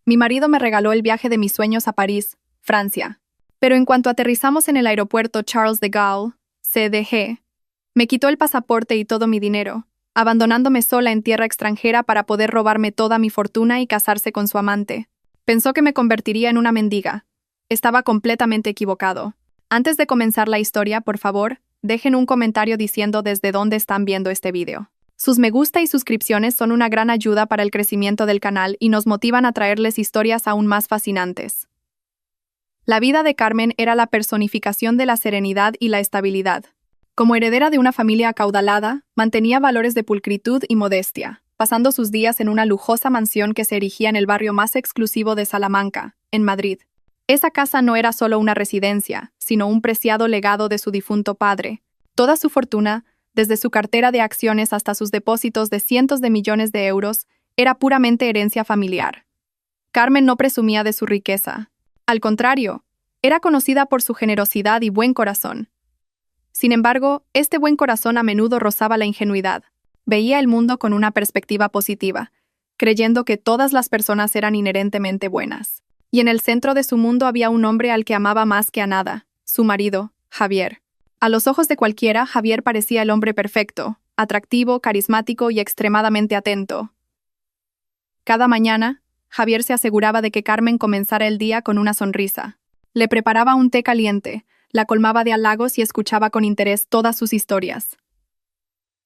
Mi marido me regaló el viaje de mis sueños a París, Francia. Pero en cuanto aterrizamos en el aeropuerto Charles de Gaulle, CDG, me quitó el pasaporte y todo mi dinero, abandonándome sola en tierra extranjera para poder robarme toda mi fortuna y casarse con su amante. Pensó que me convertiría en una mendiga. Estaba completamente equivocado. Antes de comenzar la historia, por favor, dejen un comentario diciendo desde dónde están viendo este video. Sus me gusta y suscripciones son una gran ayuda para el crecimiento del canal y nos motivan a traerles historias aún más fascinantes. La vida de Carmen era la personificación de la serenidad y la estabilidad. Como heredera de una familia acaudalada, mantenía valores de pulcritud y modestia, pasando sus días en una lujosa mansión que se erigía en el barrio más exclusivo de Salamanca, en Madrid. Esa casa no era solo una residencia, sino un preciado legado de su difunto padre. Toda su fortuna, desde su cartera de acciones hasta sus depósitos de cientos de millones de euros, era puramente herencia familiar. Carmen no presumía de su riqueza. Al contrario, era conocida por su generosidad y buen corazón. Sin embargo, este buen corazón a menudo rozaba la ingenuidad. Veía el mundo con una perspectiva positiva, creyendo que todas las personas eran inherentemente buenas. Y en el centro de su mundo había un hombre al que amaba más que a nada, su marido, Javier. A los ojos de cualquiera, Javier parecía el hombre perfecto, atractivo, carismático y extremadamente atento. Cada mañana, Javier se aseguraba de que Carmen comenzara el día con una sonrisa. Le preparaba un té caliente, la colmaba de halagos y escuchaba con interés todas sus historias.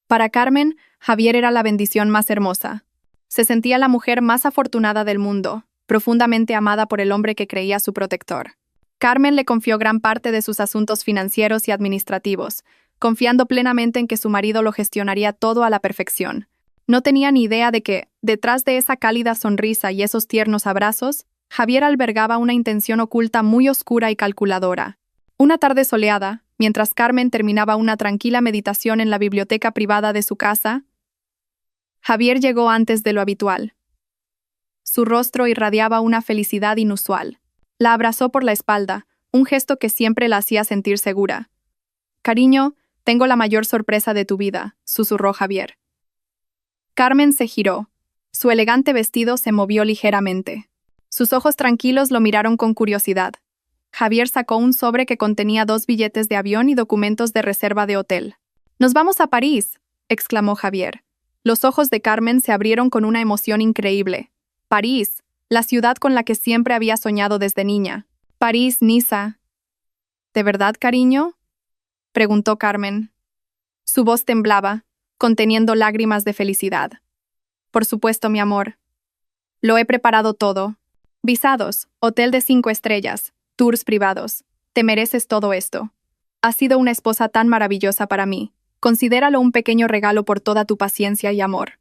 Para Carmen, Javier era la bendición más hermosa. Se sentía la mujer más afortunada del mundo, profundamente amada por el hombre que creía su protector. Carmen le confió gran parte de sus asuntos financieros y administrativos, confiando plenamente en que su marido lo gestionaría todo a la perfección. No tenía ni idea de que, detrás de esa cálida sonrisa y esos tiernos abrazos, Javier albergaba una intención oculta muy oscura y calculadora. Una tarde soleada, mientras Carmen terminaba una tranquila meditación en la biblioteca privada de su casa, Javier llegó antes de lo habitual. Su rostro irradiaba una felicidad inusual. La abrazó por la espalda, un gesto que siempre la hacía sentir segura. «Cariño, tengo la mayor sorpresa de tu vida», susurró Javier. Carmen se giró. Su elegante vestido se movió ligeramente. Sus ojos tranquilos lo miraron con curiosidad. Javier sacó un sobre que contenía 2 billetes de avión y documentos de reserva de hotel. «¡Nos vamos a París!», exclamó Javier. Los ojos de Carmen se abrieron con una emoción increíble. París, la ciudad con la que siempre había soñado desde niña. París, Niza. «¿De verdad, cariño?», preguntó Carmen. Su voz temblaba, conteniendo lágrimas de felicidad. «Por supuesto, mi amor. Lo he preparado todo. Visados, hotel de 5 estrellas, tours privados. Te mereces todo esto. Has sido una esposa tan maravillosa para mí. Considéralo un pequeño regalo por toda tu paciencia y amor».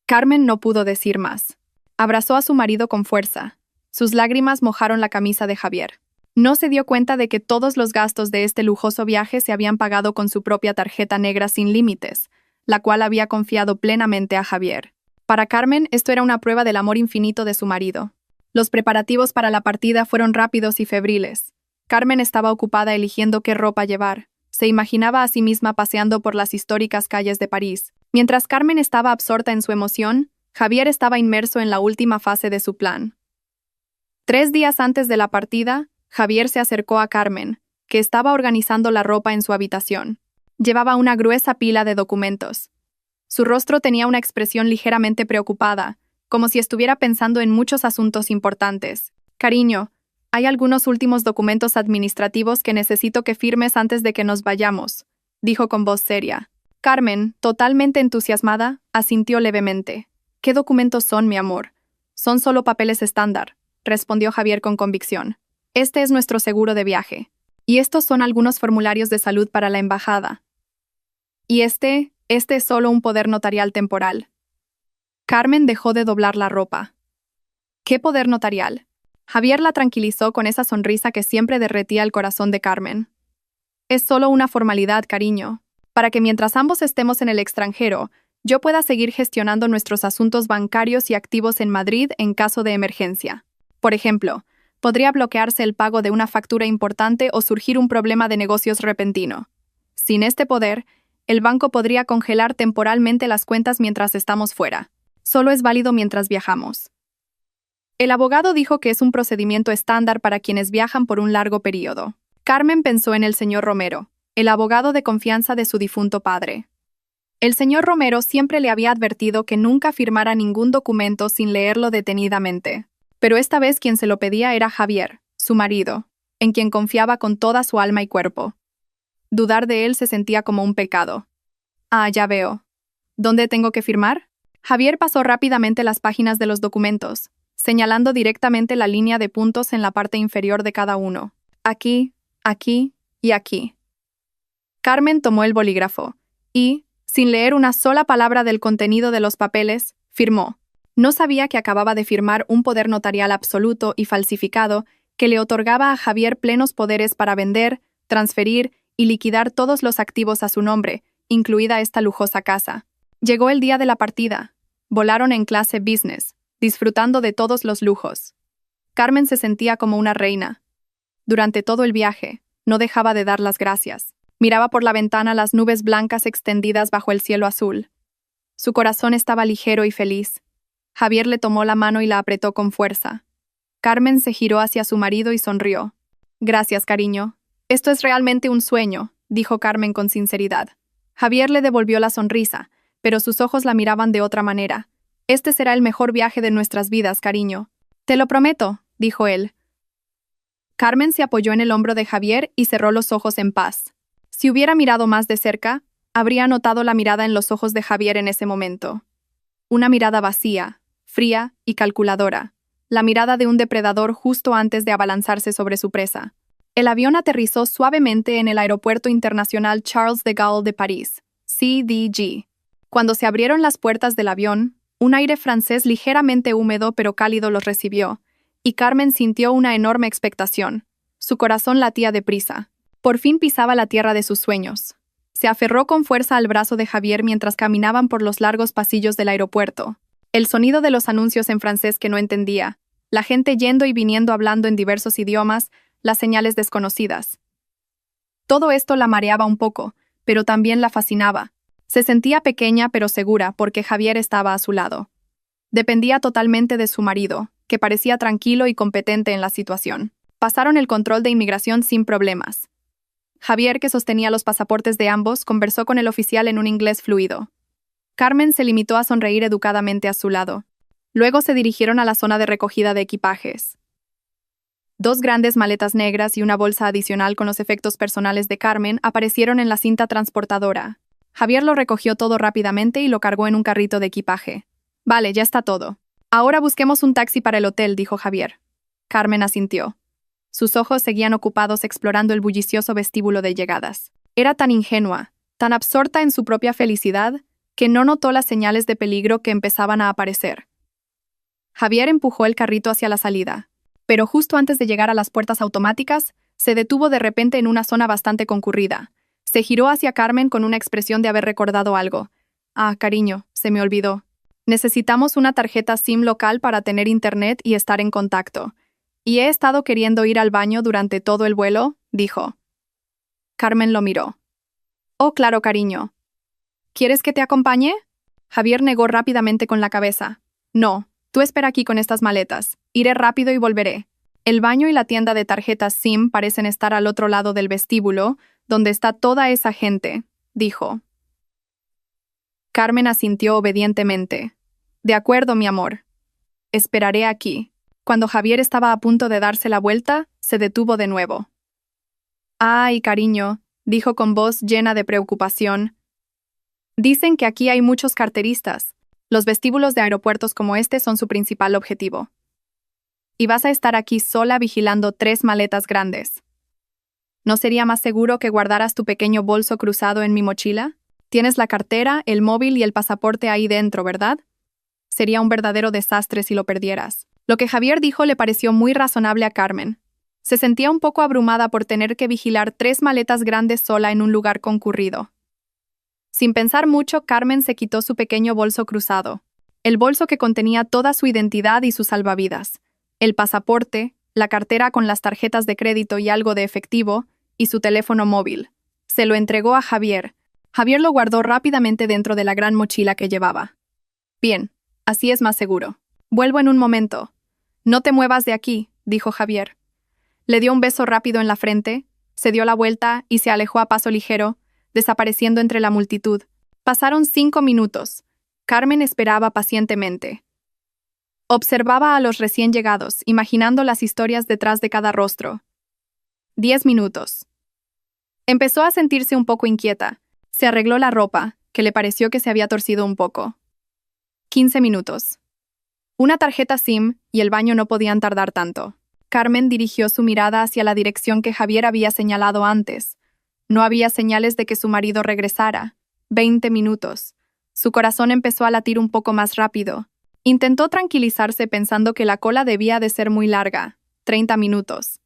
Carmen no pudo decir más. Abrazó a su marido con fuerza. Sus lágrimas mojaron la camisa de Javier. No se dio cuenta de que todos los gastos de este lujoso viaje se habían pagado con su propia tarjeta negra sin límites, la cual había confiado plenamente a Javier. Para Carmen, esto era una prueba del amor infinito de su marido. Los preparativos para la partida fueron rápidos y febriles. Carmen estaba ocupada eligiendo qué ropa llevar. Se imaginaba a sí misma paseando por las históricas calles de París. Mientras Carmen estaba absorta en su emoción, Javier estaba inmerso en la última fase de su plan. 3 días antes de la partida, Javier se acercó a Carmen, que estaba organizando la ropa en su habitación. Llevaba una gruesa pila de documentos. Su rostro tenía una expresión ligeramente preocupada, como si estuviera pensando en muchos asuntos importantes. «Cariño, hay algunos últimos documentos administrativos que necesito que firmes antes de que nos vayamos», dijo con voz seria. Carmen, totalmente entusiasmada, asintió levemente. «¿Qué documentos son, mi amor?» «Son solo papeles estándar», respondió Javier con convicción. «Este es nuestro seguro de viaje. Y estos son algunos formularios de salud para la embajada. Y este es solo un poder notarial temporal». Carmen dejó de doblar la ropa. «¿Qué poder notarial?». Javier la tranquilizó con esa sonrisa que siempre derretía el corazón de Carmen. «Es solo una formalidad, cariño, para que mientras ambos estemos en el extranjero, yo pueda seguir gestionando nuestros asuntos bancarios y activos en Madrid en caso de emergencia. Por ejemplo, podría bloquearse el pago de una factura importante o surgir un problema de negocios repentino. Sin este poder, el banco podría congelar temporalmente las cuentas mientras estamos fuera. Solo es válido mientras viajamos». El abogado dijo que es un procedimiento estándar para quienes viajan por un largo periodo. Carmen pensó en el señor Romero, el abogado de confianza de su difunto padre. El señor Romero siempre le había advertido que nunca firmara ningún documento sin leerlo detenidamente. Pero esta vez quien se lo pedía era Javier, su marido, en quien confiaba con toda su alma y cuerpo. Dudar de él se sentía como un pecado. Ah, ya veo. ¿Dónde tengo que firmar? Javier pasó rápidamente las páginas de los documentos, señalando directamente la línea de puntos en la parte inferior de cada uno. Aquí, aquí y aquí. Carmen tomó el bolígrafo y, sin leer una sola palabra del contenido de los papeles, firmó. No sabía que acababa de firmar un poder notarial absoluto y falsificado que le otorgaba a Javier plenos poderes para vender, transferir y liquidar todos los activos a su nombre, incluida esta lujosa casa. Llegó el día de la partida. Volaron en clase business, disfrutando de todos los lujos. Carmen se sentía como una reina. Durante todo el viaje, no dejaba de dar las gracias. Miraba por la ventana las nubes blancas extendidas bajo el cielo azul. Su corazón estaba ligero y feliz. Javier le tomó la mano y la apretó con fuerza. Carmen se giró hacia su marido y sonrió. Gracias, cariño. Esto es realmente un sueño, dijo Carmen con sinceridad. Javier le devolvió la sonrisa, pero sus ojos la miraban de otra manera. Este será el mejor viaje de nuestras vidas, cariño. Te lo prometo, dijo él. Carmen se apoyó en el hombro de Javier y cerró los ojos en paz. Si hubiera mirado más de cerca, habría notado la mirada en los ojos de Javier en ese momento. Una mirada vacía, fría y calculadora. La mirada de un depredador justo antes de abalanzarse sobre su presa. El avión aterrizó suavemente en el Aeropuerto Internacional Charles de Gaulle de París, CDG. Cuando se abrieron las puertas del avión, un aire francés ligeramente húmedo pero cálido los recibió, y Carmen sintió una enorme expectación. Su corazón latía deprisa. Por fin pisaba la tierra de sus sueños. Se aferró con fuerza al brazo de Javier mientras caminaban por los largos pasillos del aeropuerto. El sonido de los anuncios en francés que no entendía, la gente yendo y viniendo hablando en diversos idiomas, las señales desconocidas. Todo esto la mareaba un poco, pero también la fascinaba. Se sentía pequeña pero segura porque Javier estaba a su lado. Dependía totalmente de su marido, que parecía tranquilo y competente en la situación. Pasaron el control de inmigración sin problemas. Javier, que sostenía los pasaportes de ambos, conversó con el oficial en un inglés fluido. Carmen se limitó a sonreír educadamente a su lado. Luego se dirigieron a la zona de recogida de equipajes. 2 grandes maletas negras y una bolsa adicional con los efectos personales de Carmen aparecieron en la cinta transportadora. Javier lo recogió todo rápidamente y lo cargó en un carrito de equipaje. Vale, ya está todo. Ahora busquemos un taxi para el hotel, dijo Javier. Carmen asintió. Sus ojos seguían ocupados explorando el bullicioso vestíbulo de llegadas. Era tan ingenua, tan absorta en su propia felicidad, que no notó las señales de peligro que empezaban a aparecer. Javier empujó el carrito hacia la salida, pero justo antes de llegar a las puertas automáticas, se detuvo de repente en una zona bastante concurrida. Se giró hacia Carmen con una expresión de haber recordado algo. Ah, cariño, se me olvidó. Necesitamos una tarjeta SIM local para tener internet y estar en contacto. Y he estado queriendo ir al baño durante todo el vuelo, dijo. Carmen lo miró. Oh, claro, cariño. ¿Quieres que te acompañe? Javier negó rápidamente con la cabeza. No, tú espera aquí con estas maletas. Iré rápido y volveré. El baño y la tienda de tarjetas SIM parecen estar al otro lado del vestíbulo, donde está toda esa gente, dijo. Carmen asintió obedientemente. De acuerdo, mi amor. Esperaré aquí. Cuando Javier estaba a punto de darse la vuelta, se detuvo de nuevo. Ay, cariño, dijo con voz llena de preocupación. Dicen que aquí hay muchos carteristas. Los vestíbulos de aeropuertos como este son su principal objetivo. Y vas a estar aquí sola vigilando 3 maletas grandes. ¿No sería más seguro que guardaras tu pequeño bolso cruzado en mi mochila? Tienes la cartera, el móvil y el pasaporte ahí dentro, ¿verdad? Sería un verdadero desastre si lo perdieras. Lo que Javier dijo le pareció muy razonable a Carmen. Se sentía un poco abrumada por tener que vigilar 3 maletas grandes sola en un lugar concurrido. Sin pensar mucho, Carmen se quitó su pequeño bolso cruzado. El bolso que contenía toda su identidad y sus salvavidas. El pasaporte, la cartera con las tarjetas de crédito y algo de efectivo, y su teléfono móvil. Se lo entregó a Javier. Javier lo guardó rápidamente dentro de la gran mochila que llevaba. Bien, así es más seguro. Vuelvo en un momento. No te muevas de aquí, dijo Javier. Le dio un beso rápido en la frente, se dio la vuelta y se alejó a paso ligero, desapareciendo entre la multitud. Pasaron 5 minutos. Carmen esperaba pacientemente. Observaba a los recién llegados, imaginando las historias detrás de cada rostro. 10 minutos. Empezó a sentirse un poco inquieta. Se arregló la ropa, que le pareció que se había torcido un poco. 15 minutos. Una tarjeta SIM y el baño no podían tardar tanto. Carmen dirigió su mirada hacia la dirección que Javier había señalado antes. No había señales de que su marido regresara. 20 minutos. Su corazón empezó a latir un poco más rápido. Intentó tranquilizarse pensando que la cola debía de ser muy larga. 30 minutos.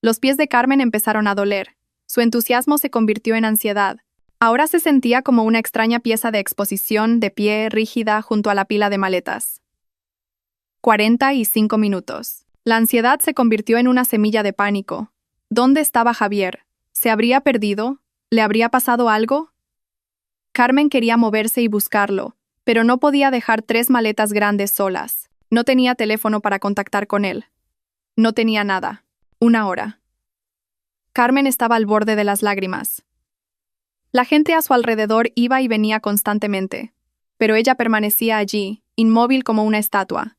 Los pies de Carmen empezaron a doler. Su entusiasmo se convirtió en ansiedad. Ahora se sentía como una extraña pieza de exposición, de pie, rígida, junto a la pila de maletas. 45 minutos. La ansiedad se convirtió en una semilla de pánico. ¿Dónde estaba Javier? ¿Se habría perdido? ¿Le habría pasado algo? Carmen quería moverse y buscarlo, pero no podía dejar 3 maletas grandes solas. No tenía teléfono para contactar con él. No tenía nada. 1 hora. Carmen estaba al borde de las lágrimas. La gente a su alrededor iba y venía constantemente, pero ella permanecía allí, inmóvil como una estatua.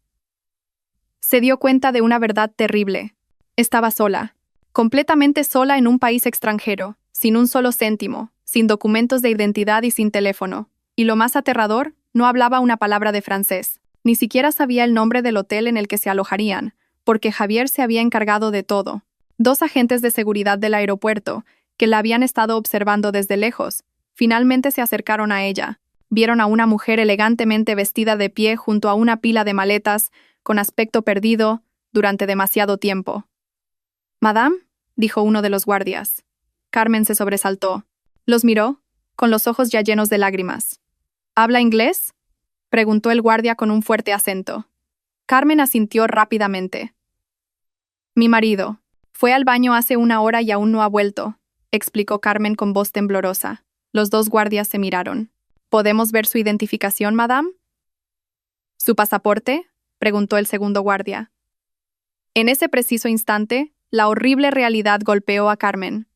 Se dio cuenta de una verdad terrible. Estaba sola, completamente sola en un país extranjero, sin un solo céntimo, sin documentos de identidad y sin teléfono. Y lo más aterrador, no hablaba una palabra de francés. Ni siquiera sabía el nombre del hotel en el que se alojarían, porque Javier se había encargado de todo. 2 agentes de seguridad del aeropuerto, que la habían estado observando desde lejos, finalmente se acercaron a ella. Vieron a una mujer elegantemente vestida de pie junto a una pila de maletas, con aspecto perdido, durante demasiado tiempo. «Madame», dijo uno de los guardias. Carmen se sobresaltó. Los miró, con los ojos ya llenos de lágrimas. «¿Habla inglés?», preguntó el guardia con un fuerte acento. Carmen asintió rápidamente. «Mi marido. Fue al baño hace 1 hora y aún no ha vuelto», explicó Carmen con voz temblorosa. Los 2 guardias se miraron. «¿Podemos ver su identificación, madame?» «¿Su pasaporte?», preguntó el segundo guardia. En ese preciso instante, la horrible realidad golpeó a Carmen.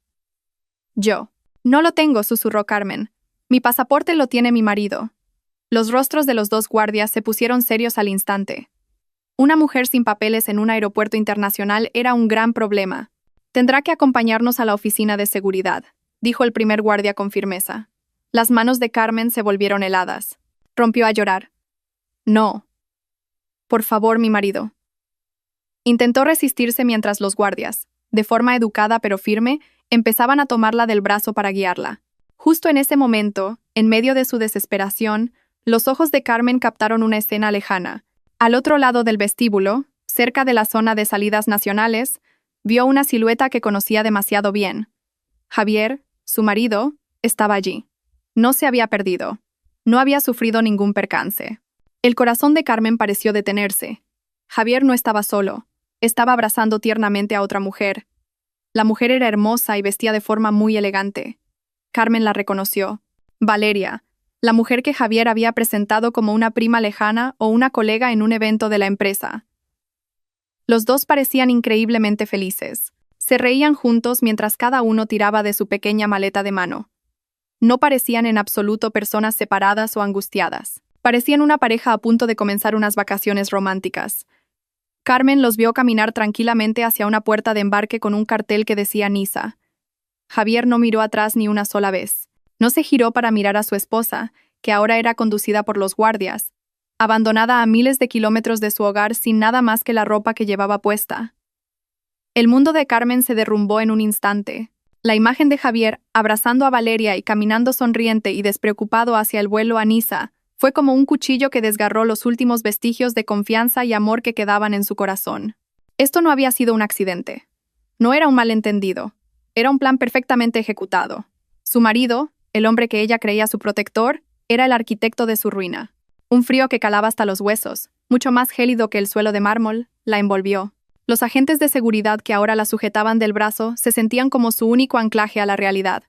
«Yo. No lo tengo», susurró Carmen. «Mi pasaporte lo tiene mi marido». Los rostros de los 2 guardias se pusieron serios al instante. Una mujer sin papeles en un aeropuerto internacional era un gran problema. «Tendrá que acompañarnos a la oficina de seguridad», dijo el primer guardia con firmeza. Las manos de Carmen se volvieron heladas. Rompió a llorar. «No. Por favor, mi marido». Intentó resistirse mientras los guardias, de forma educada pero firme, empezaban a tomarla del brazo para guiarla. Justo en ese momento, en medio de su desesperación, los ojos de Carmen captaron una escena lejana. Al otro lado del vestíbulo, cerca de la zona de salidas nacionales, vio una silueta que conocía demasiado bien. Javier, su marido, estaba allí. No se había perdido. No había sufrido ningún percance. El corazón de Carmen pareció detenerse. Javier no estaba solo. Estaba abrazando tiernamente a otra mujer. La mujer era hermosa y vestía de forma muy elegante. Carmen la reconoció. Valeria, la mujer que Javier había presentado como una prima lejana o una colega en un evento de la empresa. Los 2 parecían increíblemente felices. Se reían juntos mientras cada uno tiraba de su pequeña maleta de mano. No parecían en absoluto personas separadas o angustiadas. Parecían una pareja a punto de comenzar unas vacaciones románticas. Carmen los vio caminar tranquilamente hacia una puerta de embarque con un cartel que decía Niza. Javier no miró atrás ni una sola vez. No se giró para mirar a su esposa, que ahora era conducida por los guardias, abandonada a miles de kilómetros de su hogar sin nada más que la ropa que llevaba puesta. El mundo de Carmen se derrumbó en un instante. La imagen de Javier, abrazando a Valeria y caminando sonriente y despreocupado hacia el vuelo a Niza, fue como un cuchillo que desgarró los últimos vestigios de confianza y amor que quedaban en su corazón. Esto no había sido un accidente. No era un malentendido. Era un plan perfectamente ejecutado. Su marido, el hombre que ella creía su protector, era el arquitecto de su ruina. Un frío que calaba hasta los huesos, mucho más gélido que el suelo de mármol, la envolvió. Los agentes de seguridad que ahora la sujetaban del brazo se sentían como su único anclaje a la realidad.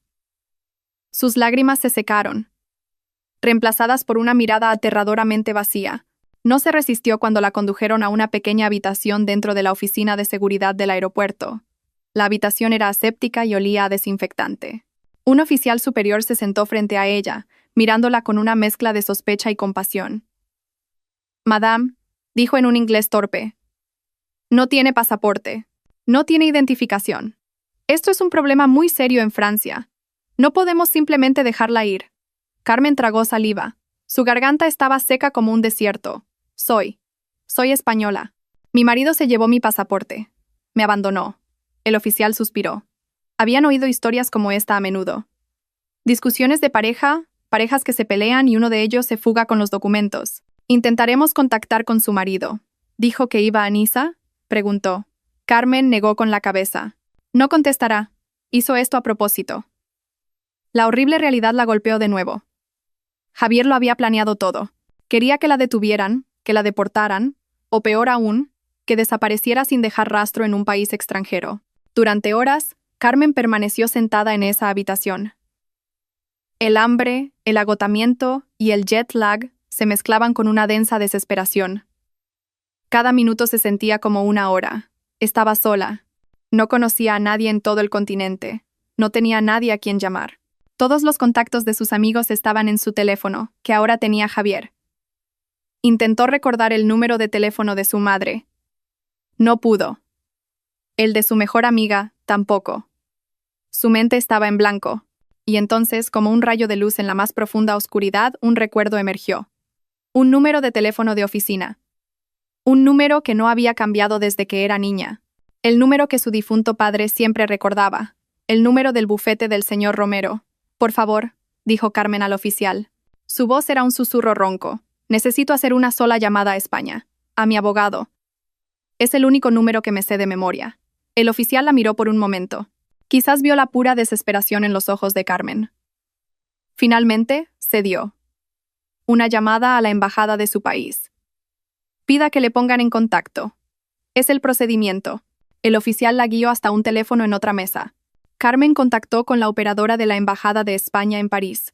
Sus lágrimas se secaron, reemplazadas por una mirada aterradoramente vacía. No se resistió cuando la condujeron a una pequeña habitación dentro de la oficina de seguridad del aeropuerto. La habitación era aséptica y olía a desinfectante. Un oficial superior se sentó frente a ella, mirándola con una mezcla de sospecha y compasión. «Madame», dijo en un inglés torpe, «no tiene pasaporte. No tiene identificación. Esto es un problema muy serio en Francia. No podemos simplemente dejarla ir». Carmen tragó saliva. Su garganta estaba seca como un desierto. Soy española. Mi marido se llevó mi pasaporte. Me abandonó. El oficial suspiró. Habían oído historias como esta a menudo. Discusiones de parejas que se pelean y uno de ellos se fuga con los documentos. «Intentaremos contactar con su marido». «¿Dijo que iba a Niza?», preguntó. Carmen negó con la cabeza. «No contestará. Hizo esto a propósito». La horrible realidad la golpeó de nuevo. Javier lo había planeado todo. Quería que la detuvieran, que la deportaran, o peor aún, que desapareciera sin dejar rastro en un país extranjero. Durante horas, Carmen permaneció sentada en esa habitación. El hambre, el agotamiento y el jet lag se mezclaban con una densa desesperación. Cada minuto se sentía como una hora. Estaba sola. No conocía a nadie en todo el continente. No tenía a nadie a quien llamar. Todos los contactos de sus amigos estaban en su teléfono, que ahora tenía Javier. Intentó recordar el número de teléfono de su madre. No pudo. El de su mejor amiga, tampoco. Su mente estaba en blanco, y entonces, como un rayo de luz en la más profunda oscuridad, un recuerdo emergió. Un número de teléfono de oficina. Un número que no había cambiado desde que era niña. El número que su difunto padre siempre recordaba. El número del bufete del señor Romero. «Por favor», dijo Carmen al oficial. Su voz era un susurro ronco. «Necesito hacer una sola llamada a España. A mi abogado. Es el único número que me sé de memoria». El oficial la miró por un momento. Quizás vio la pura desesperación en los ojos de Carmen. Finalmente, cedió. Una llamada a la embajada de su país. «Pida que le pongan en contacto. Es el procedimiento». El oficial la guió hasta un teléfono en otra mesa. Carmen contactó con la operadora de la Embajada de España en París.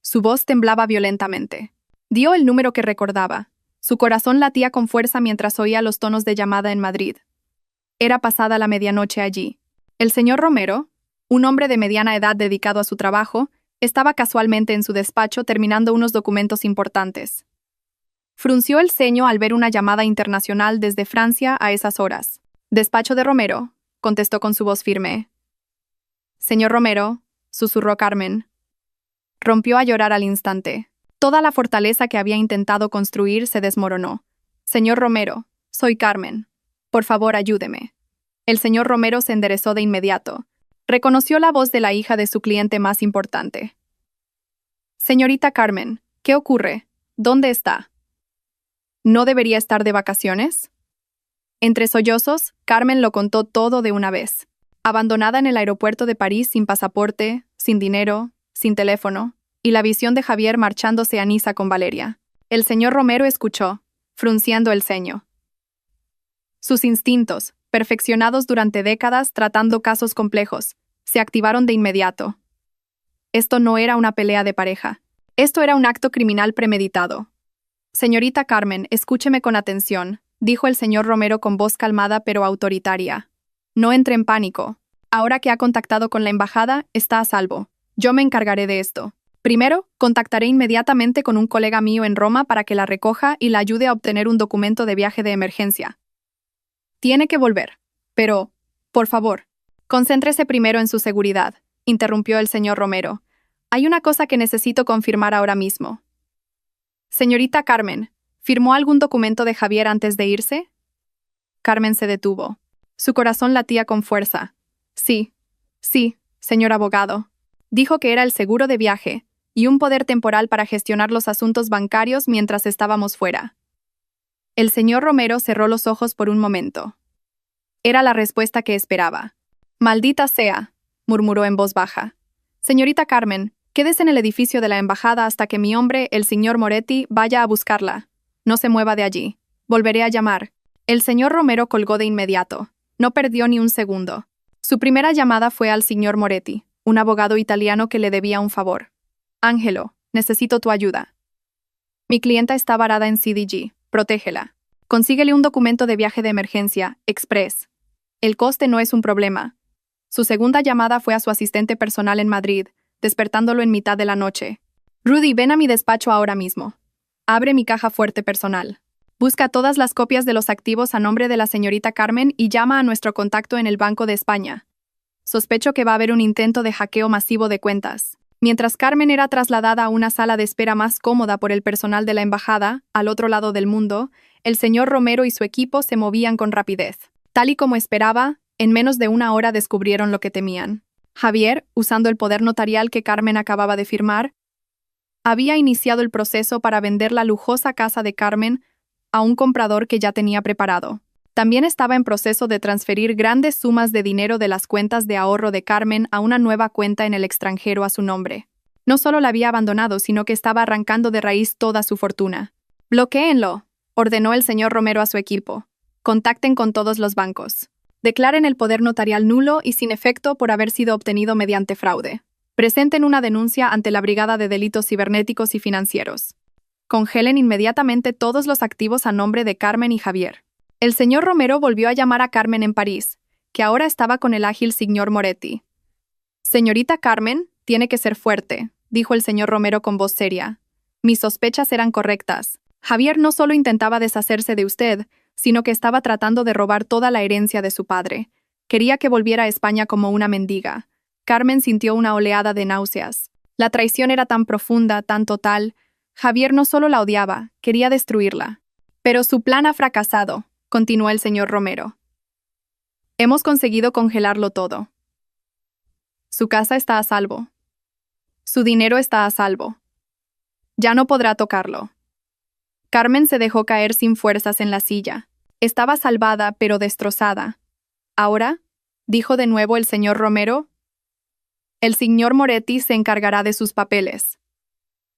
Su voz temblaba violentamente. Dio el número que recordaba. Su corazón latía con fuerza mientras oía los tonos de llamada en Madrid. Era pasada la medianoche allí. El señor Romero, un hombre de mediana edad dedicado a su trabajo, estaba casualmente en su despacho terminando unos documentos importantes. Frunció el ceño al ver una llamada internacional desde Francia a esas horas. «Despacho de Romero», contestó con su voz firme. «Señor Romero», susurró Carmen. Rompió a llorar al instante. Toda la fortaleza que había intentado construir se desmoronó. «Señor Romero, soy Carmen. Por favor, ayúdeme». El señor Romero se enderezó de inmediato. Reconoció la voz de la hija de su cliente más importante. «Señorita Carmen, ¿qué ocurre? ¿Dónde está? ¿No debería estar de vacaciones?». Entre sollozos, Carmen lo contó todo de una vez. Abandonada en el aeropuerto de París sin pasaporte, sin dinero, sin teléfono, y la visión de Javier marchándose a Niza con Valeria. El señor Romero escuchó, frunciendo el ceño. Sus instintos, perfeccionados durante décadas tratando casos complejos, se activaron de inmediato. Esto no era una pelea de pareja. Esto era un acto criminal premeditado. «Señorita Carmen, escúcheme con atención», dijo el señor Romero con voz calmada pero autoritaria. «No entre en pánico. Ahora que ha contactado con la embajada, está a salvo. Yo me encargaré de esto. Primero, contactaré inmediatamente con un colega mío en Roma para que la recoja y la ayude a obtener un documento de viaje de emergencia. Tiene que volver. Pero, por favor, concéntrese primero en su seguridad», interrumpió el señor Romero. «Hay una cosa que necesito confirmar ahora mismo». «Señorita Carmen, ¿firmó algún documento de Javier antes de irse?». Carmen se detuvo. Su corazón latía con fuerza. «Sí, señor abogado». Dijo que era el seguro de viaje y un poder temporal para gestionar los asuntos bancarios mientras estábamos fuera. El señor Romero cerró los ojos por un momento. Era la respuesta que esperaba. «Maldita sea», murmuró en voz baja. «Señorita Carmen, quédese en el edificio de la embajada hasta que mi hombre, el señor Moretti, vaya a buscarla. No se mueva de allí. Volveré a llamar». El señor Romero colgó de inmediato. No perdió ni un segundo. Su primera llamada fue al señor Moretti, un abogado italiano que le debía un favor. «Ángelo, necesito tu ayuda». Mi clienta está varada en CDG. Protégela. Consíguele un documento de viaje de emergencia, express. El coste no es un problema. Su segunda llamada fue a su asistente personal en Madrid, despertándolo en mitad de la noche. Rudy, ven a mi despacho ahora mismo. Abre mi caja fuerte personal. Busca todas las copias de los activos a nombre de la señorita Carmen y llama a nuestro contacto en el Banco de España. Sospecho que va a haber un intento de hackeo masivo de cuentas. Mientras Carmen era trasladada a una sala de espera más cómoda por el personal de la embajada, al otro lado del mundo, el señor Romero y su equipo se movían con rapidez. Tal y como esperaba, en menos de una hora descubrieron lo que temían. Javier, usando el poder notarial que Carmen acababa de firmar, había iniciado el proceso para vender la lujosa casa de Carmen a un comprador que ya tenía preparado. También estaba en proceso de transferir grandes sumas de dinero de las cuentas de ahorro de Carmen a una nueva cuenta en el extranjero a su nombre. No solo la había abandonado, sino que estaba arrancando de raíz toda su fortuna. «Bloquéenlo», ordenó el señor Romero a su equipo. «Contacten con todos los bancos. Declaren el poder notarial nulo y sin efecto por haber sido obtenido mediante fraude. Presenten una denuncia ante la Brigada de Delitos Cibernéticos y Financieros. Congelen inmediatamente todos los activos a nombre de Carmen y Javier». El señor Romero volvió a llamar a Carmen en París, que ahora estaba con el ágil señor Moretti. «Señorita Carmen, tiene que ser fuerte», dijo el señor Romero con voz seria. «Mis sospechas eran correctas. Javier no solo intentaba deshacerse de usted, sino que estaba tratando de robar toda la herencia de su padre. Quería que volviera a España como una mendiga». Carmen sintió una oleada de náuseas. La traición era tan profunda, tan total. Javier no solo la odiaba, quería destruirla. «Pero su plan ha fracasado», continuó el señor Romero. «Hemos conseguido congelarlo todo. Su casa está a salvo. Su dinero está a salvo. Ya no podrá tocarlo». Carmen se dejó caer sin fuerzas en la silla. Estaba salvada, pero destrozada. «Ahora», dijo de nuevo el señor Romero, «el señor Moretti se encargará de sus papeles.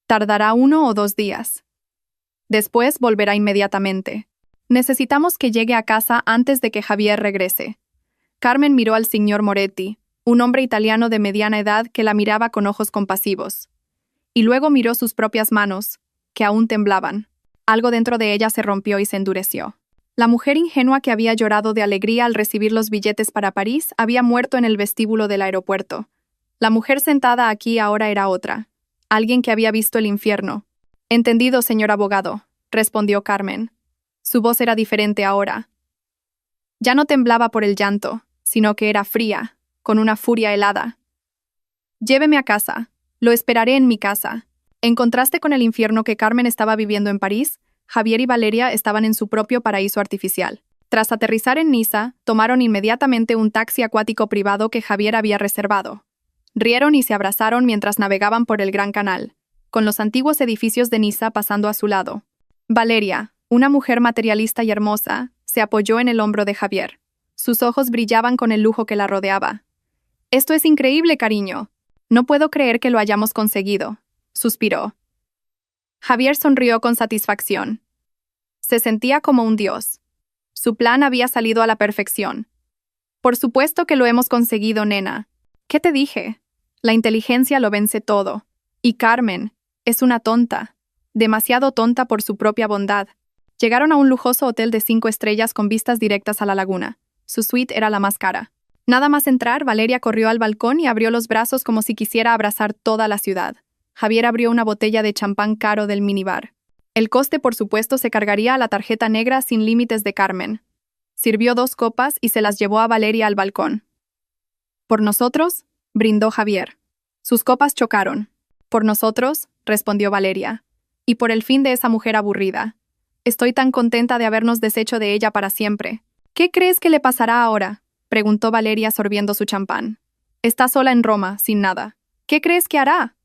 Tardará 1 o 2 días. Después volverá inmediatamente. Necesitamos que llegue a casa antes de que Javier regrese». Carmen miró al señor Moretti, un hombre italiano de mediana edad que la miraba con ojos compasivos. Y luego miró sus propias manos, que aún temblaban. Algo dentro de ella se rompió y se endureció. La mujer ingenua que había llorado de alegría al recibir los billetes para París había muerto en el vestíbulo del aeropuerto. La mujer sentada aquí ahora era otra. Alguien que había visto el infierno. «Entendido, señor abogado», respondió Carmen. Su voz era diferente ahora. Ya no temblaba por el llanto, sino que era fría, con una furia helada. «Lléveme a casa. Lo esperaré en mi casa». En contraste con el infierno que Carmen estaba viviendo en París, Javier y Valeria estaban en su propio paraíso artificial. Tras aterrizar en Niza, tomaron inmediatamente un taxi acuático privado que Javier había reservado. Rieron y se abrazaron mientras navegaban por el Gran Canal, con los antiguos edificios de Niza pasando a su lado. Valeria, una mujer materialista y hermosa, se apoyó en el hombro de Javier. Sus ojos brillaban con el lujo que la rodeaba. «Esto es increíble, cariño. No puedo creer que lo hayamos conseguido», suspiró. Javier sonrió con satisfacción. Se sentía como un dios. Su plan había salido a la perfección. «Por supuesto que lo hemos conseguido, nena. ¿Qué te dije? La inteligencia lo vence todo. Y Carmen es una tonta. Demasiado tonta por su propia bondad». Llegaron a un lujoso hotel de 5 estrellas con vistas directas a la laguna. Su suite era la más cara. Nada más entrar, Valeria corrió al balcón y abrió los brazos como si quisiera abrazar toda la ciudad. Javier abrió una botella de champán caro del minibar. El coste, por supuesto, se cargaría a la tarjeta negra sin límites de Carmen. Sirvió 2 copas y se las llevó a Valeria al balcón. «Por nosotros», brindó Javier. Sus copas chocaron. «Por nosotros», respondió Valeria. «Y por el fin de esa mujer aburrida. Estoy tan contenta de habernos deshecho de ella para siempre». «¿Qué crees que le pasará ahora?», preguntó Valeria sorbiendo su champán. «Está sola en Roma, sin nada. ¿Qué crees que hará?».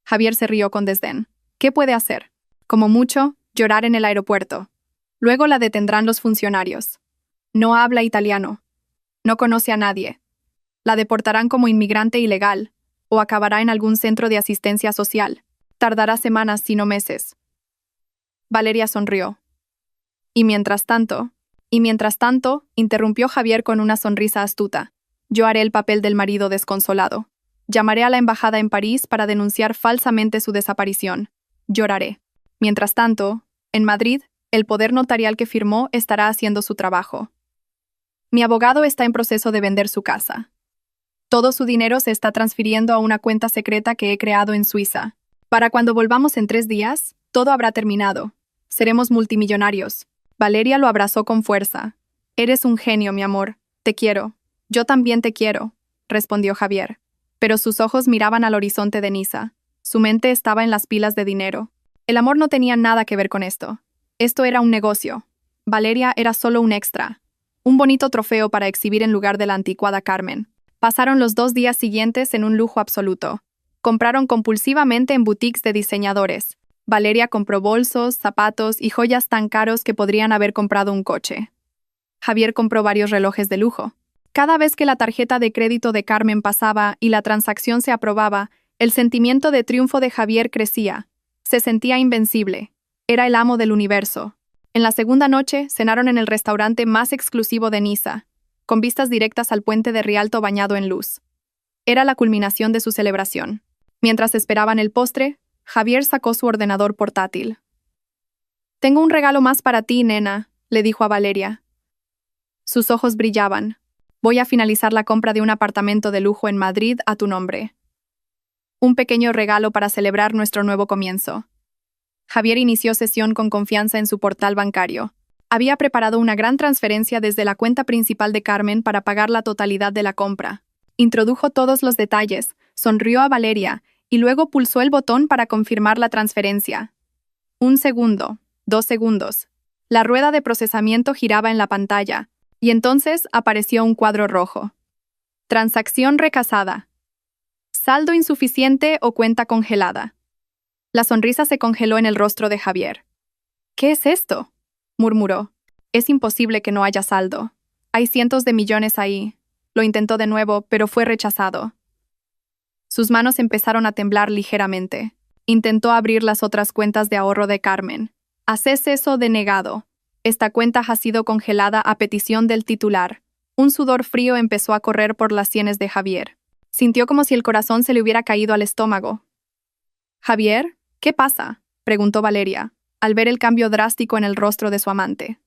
Javier se rió con desdén. «¿Qué puede hacer? Como mucho, llorar en el aeropuerto. Luego la detendrán los funcionarios. No habla italiano. No conoce a nadie. La deportarán como inmigrante ilegal, o acabará en algún centro de asistencia social. Tardará semanas, si no meses». Valeria sonrió. Y mientras tanto, interrumpió Javier con una sonrisa astuta. «Yo haré el papel del marido desconsolado. Llamaré a la embajada en París para denunciar falsamente su desaparición. Lloraré. Mientras tanto, en Madrid, el poder notarial que firmó estará haciendo su trabajo. Mi abogado está en proceso de vender su casa. Todo su dinero se está transfiriendo a una cuenta secreta que he creado en Suiza. Para cuando volvamos en 3 días, todo habrá terminado. Seremos multimillonarios. Valeria lo abrazó con fuerza. Eres un genio, mi amor. Te quiero. Yo también te quiero, respondió Javier. Pero sus ojos miraban al horizonte de Niza. Su mente estaba en las pilas de dinero. El amor no tenía nada que ver con esto. Esto era un negocio. Valeria era solo un extra. Un bonito trofeo para exhibir en lugar de la anticuada Carmen. Pasaron los 2 días siguientes en un lujo absoluto. Compraron compulsivamente en boutiques de diseñadores. Valeria compró bolsos, zapatos y joyas tan caros que podrían haber comprado un coche. Javier compró varios relojes de lujo. Cada vez que la tarjeta de crédito de Carmen pasaba y la transacción se aprobaba, el sentimiento de triunfo de Javier crecía. Se sentía invencible. Era el amo del universo. En la segunda noche, cenaron en el restaurante más exclusivo de Niza, con vistas directas al puente de Rialto bañado en luz. Era la culminación de su celebración. Mientras esperaban el postre, Javier sacó su ordenador portátil. «Tengo un regalo más para ti, nena», le dijo a Valeria. Sus ojos brillaban. «Voy a finalizar la compra de un apartamento de lujo en Madrid a tu nombre. Un pequeño regalo para celebrar nuestro nuevo comienzo». Javier inició sesión con confianza en su portal bancario. Había preparado una gran transferencia desde la cuenta principal de Carmen para pagar la totalidad de la compra. Introdujo todos los detalles, sonrió a Valeria y luego pulsó el botón para confirmar la transferencia. 1 segundo, 2 segundos. La rueda de procesamiento giraba en la pantalla, y entonces apareció un cuadro rojo. Transacción rechazada. Saldo insuficiente o cuenta congelada. La sonrisa se congeló en el rostro de Javier. «¿Qué es esto?», murmuró. «Es imposible que no haya saldo. Hay cientos de millones ahí». Lo intentó de nuevo, pero fue rechazado. Sus manos empezaron a temblar ligeramente. Intentó abrir las otras cuentas de ahorro de Carmen. «Haces eso denegado. Esta cuenta ha sido congelada a petición del titular». Un sudor frío empezó a correr por las sienes de Javier. Sintió como si el corazón se le hubiera caído al estómago. «Javier, ¿qué pasa?», preguntó Valeria, al ver el cambio drástico en el rostro de su amante.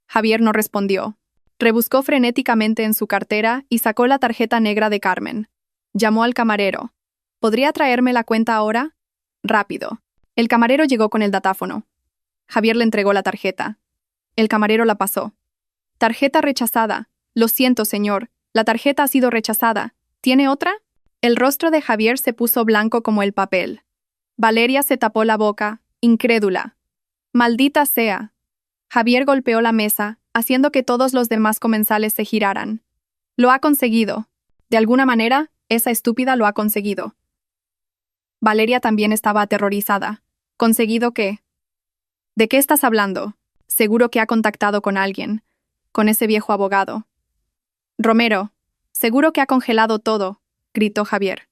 Javier no respondió. Rebuscó frenéticamente en su cartera y sacó la tarjeta negra de Carmen. Llamó al camarero. «¿Podría traerme la cuenta ahora?». «Rápido». El camarero llegó con el datáfono. Javier le entregó la tarjeta. El camarero la pasó. «Tarjeta rechazada. Lo siento, señor. La tarjeta ha sido rechazada. ¿Tiene otra?». El rostro de Javier se puso blanco como el papel. Valeria se tapó la boca, incrédula. «Maldita sea». Javier golpeó la mesa, haciendo que todos los demás comensales se giraran. «Lo ha conseguido. De alguna manera, esa estúpida lo ha conseguido». Valeria también estaba aterrorizada. «¿Conseguido qué?». «¿De qué estás hablando? Seguro que ha contactado con alguien. Con ese viejo abogado». «Romero, seguro que ha congelado todo», gritó Javier.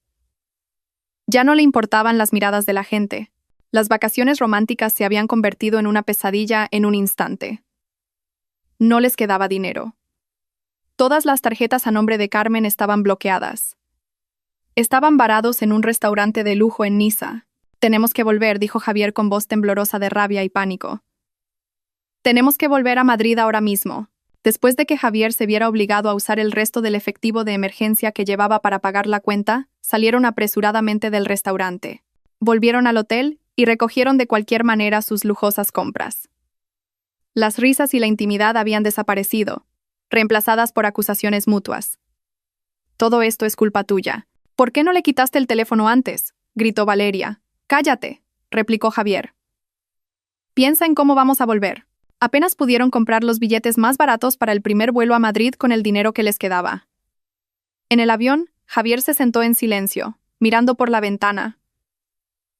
Ya no le importaban las miradas de la gente. Las vacaciones románticas se habían convertido en una pesadilla en un instante. No les quedaba dinero. Todas las tarjetas a nombre de Carmen estaban bloqueadas. Estaban varados en un restaurante de lujo en Niza. «Tenemos que volver», dijo Javier con voz temblorosa de rabia y pánico. «Tenemos que volver a Madrid ahora mismo». Después de que Javier se viera obligado a usar el resto del efectivo de emergencia que llevaba para pagar la cuenta, salieron apresuradamente del restaurante. Volvieron al hotel y recogieron de cualquier manera sus lujosas compras. Las risas y la intimidad habían desaparecido, reemplazadas por acusaciones mutuas. «Todo esto es culpa tuya. ¿Por qué no le quitaste el teléfono antes?», gritó Valeria. «Cállate», replicó Javier. «Piensa en cómo vamos a volver». Apenas pudieron comprar los billetes más baratos para el primer vuelo a Madrid con el dinero que les quedaba. En el avión, Javier se sentó en silencio, mirando por la ventana.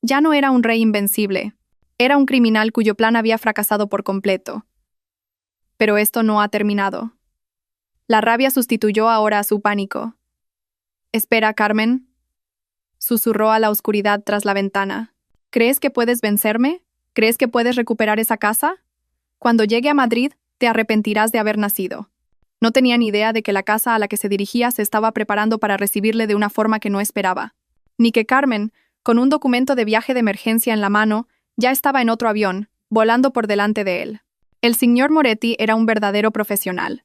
Ya no era un rey invencible. Era un criminal cuyo plan había fracasado por completo. Pero esto no ha terminado. La rabia sustituyó ahora a su pánico. «Espera, Carmen», susurró a la oscuridad tras la ventana. «¿Crees que puedes vencerme? ¿Crees que puedes recuperar esa casa? Cuando llegue a Madrid, te arrepentirás de haber nacido». No tenía ni idea de que la casa a la que se dirigía se estaba preparando para recibirle de una forma que no esperaba. Ni que Carmen, con un documento de viaje de emergencia en la mano, Ya estaba en otro avión, volando por delante de él. El señor Moretti era un verdadero profesional.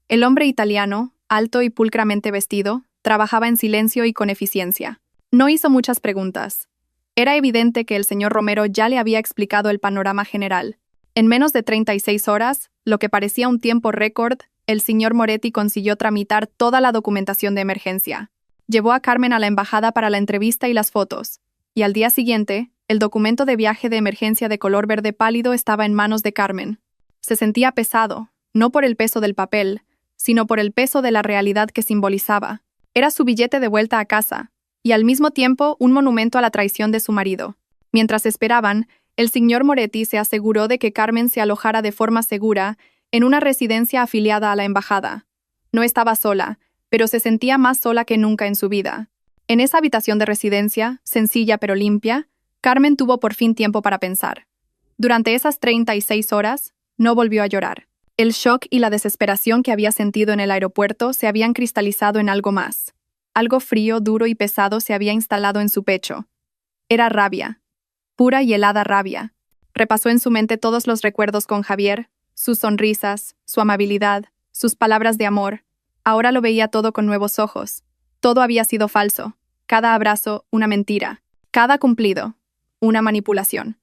El hombre italiano, alto y pulcramente vestido, trabajaba en silencio y con eficiencia. No hizo muchas preguntas. Era evidente que el señor Romero ya le había explicado el panorama general. En menos de 36 horas, lo que parecía un tiempo récord, el señor Moretti consiguió tramitar toda la documentación de emergencia. Llevó a Carmen a la embajada para la entrevista y las fotos, y al día siguiente, el documento de viaje de emergencia de color verde pálido estaba en manos de Carmen. Se sentía pesado, no por el peso del papel, sino por el peso de la realidad que simbolizaba. Era su billete de vuelta a casa, y al mismo tiempo un monumento a la traición de su marido. Mientras esperaban, el señor Moretti se aseguró de que Carmen se alojara de forma segura en una residencia afiliada a la embajada. No estaba sola, pero se sentía más sola que nunca en su vida. En esa habitación de residencia, sencilla pero limpia, Carmen tuvo por fin tiempo para pensar. Durante esas 36 horas, no volvió a llorar. El shock y la desesperación que había sentido en el aeropuerto se habían cristalizado en algo más. Algo frío, duro y pesado se había instalado en su pecho. Era rabia. Pura y helada rabia. Repasó en su mente todos los recuerdos con Javier, sus sonrisas, su amabilidad, sus palabras de amor. Ahora lo veía todo con nuevos ojos. Todo había sido falso. Cada abrazo, una mentira. Cada cumplido, una manipulación.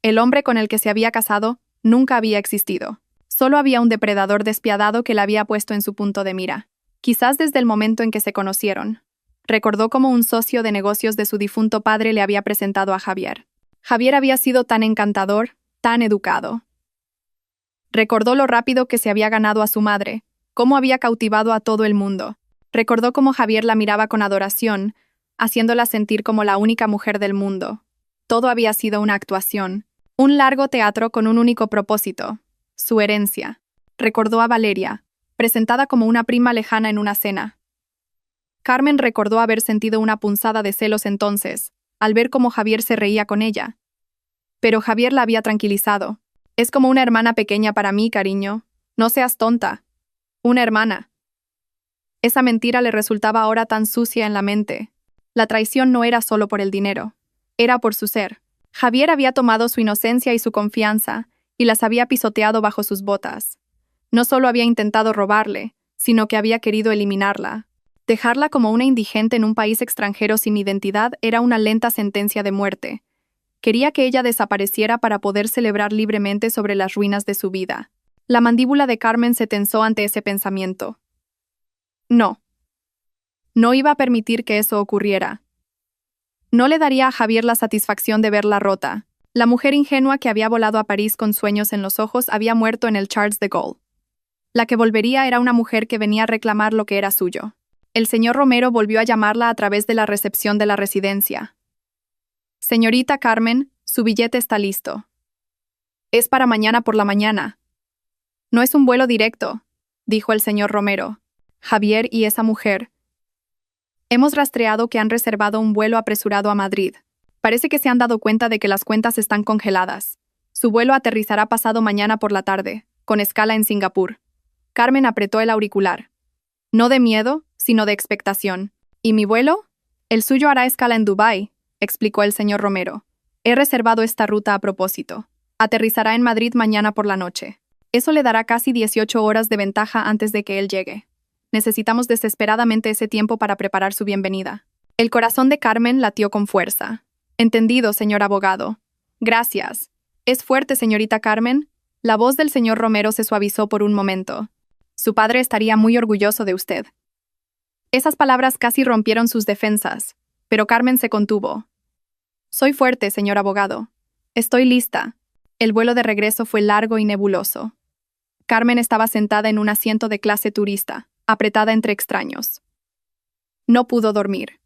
El hombre con el que se había casado nunca había existido. Solo había un depredador despiadado que la había puesto en su punto de mira. Quizás desde el momento en que se conocieron. Recordó cómo un socio de negocios de su difunto padre le había presentado a Javier. Javier había sido tan encantador, tan educado. Recordó lo rápido que se había ganado a su madre, cómo había cautivado a todo el mundo. Recordó cómo Javier la miraba con adoración, haciéndola sentir como la única mujer del mundo. Todo había sido una actuación, un largo teatro con un único propósito, su herencia. Recordó a Valeria, presentada como una prima lejana en una cena. Carmen recordó haber sentido una punzada de celos entonces, al ver cómo Javier se reía con ella. Pero Javier la había tranquilizado. Es como una hermana pequeña para mí, cariño. No seas tonta. Una hermana. Esa mentira le resultaba ahora tan sucia en la mente. La traición no era solo por el dinero. Era por su ser. Javier había tomado su inocencia y su confianza, y las había pisoteado bajo sus botas. No solo había intentado robarle, sino que había querido eliminarla. Dejarla como una indigente en un país extranjero sin identidad era una lenta sentencia de muerte. Quería que ella desapareciera para poder celebrar libremente sobre las ruinas de su vida. La mandíbula de Carmen se tensó ante ese pensamiento. No. No iba a permitir que eso ocurriera. No le daría a Javier la satisfacción de verla rota. La mujer ingenua que había volado a París con sueños en los ojos había muerto en el Charles de Gaulle. La que volvería era una mujer que venía a reclamar lo que era suyo. El señor Romero volvió a llamarla a través de la recepción de la residencia. Señorita Carmen, su billete está listo. Es para mañana por la mañana. No es un vuelo directo, dijo el señor Romero. Javier y esa mujer. Hemos rastreado que han reservado un vuelo apresurado a Madrid. Parece que se han dado cuenta de que las cuentas están congeladas. Su vuelo aterrizará pasado mañana por la tarde, con escala en Singapur. Carmen apretó el auricular. No de miedo, sino de expectación. ¿Y mi vuelo? El suyo hará escala en Dubái, explicó el señor Romero. He reservado esta ruta a propósito. Aterrizará en Madrid mañana por la noche. Eso le dará casi 18 horas de ventaja antes de que él llegue. Necesitamos desesperadamente ese tiempo para preparar su bienvenida. El corazón de Carmen latió con fuerza. Entendido, señor abogado. Gracias. ¿Es fuerte, señorita Carmen? La voz del señor Romero se suavizó por un momento. Su padre estaría muy orgulloso de usted. Esas palabras casi rompieron sus defensas, pero Carmen se contuvo. Soy fuerte, señor abogado. Estoy lista. El vuelo de regreso fue largo y nebuloso. Carmen estaba sentada en un asiento de clase turista, apretada entre extraños. No pudo dormir.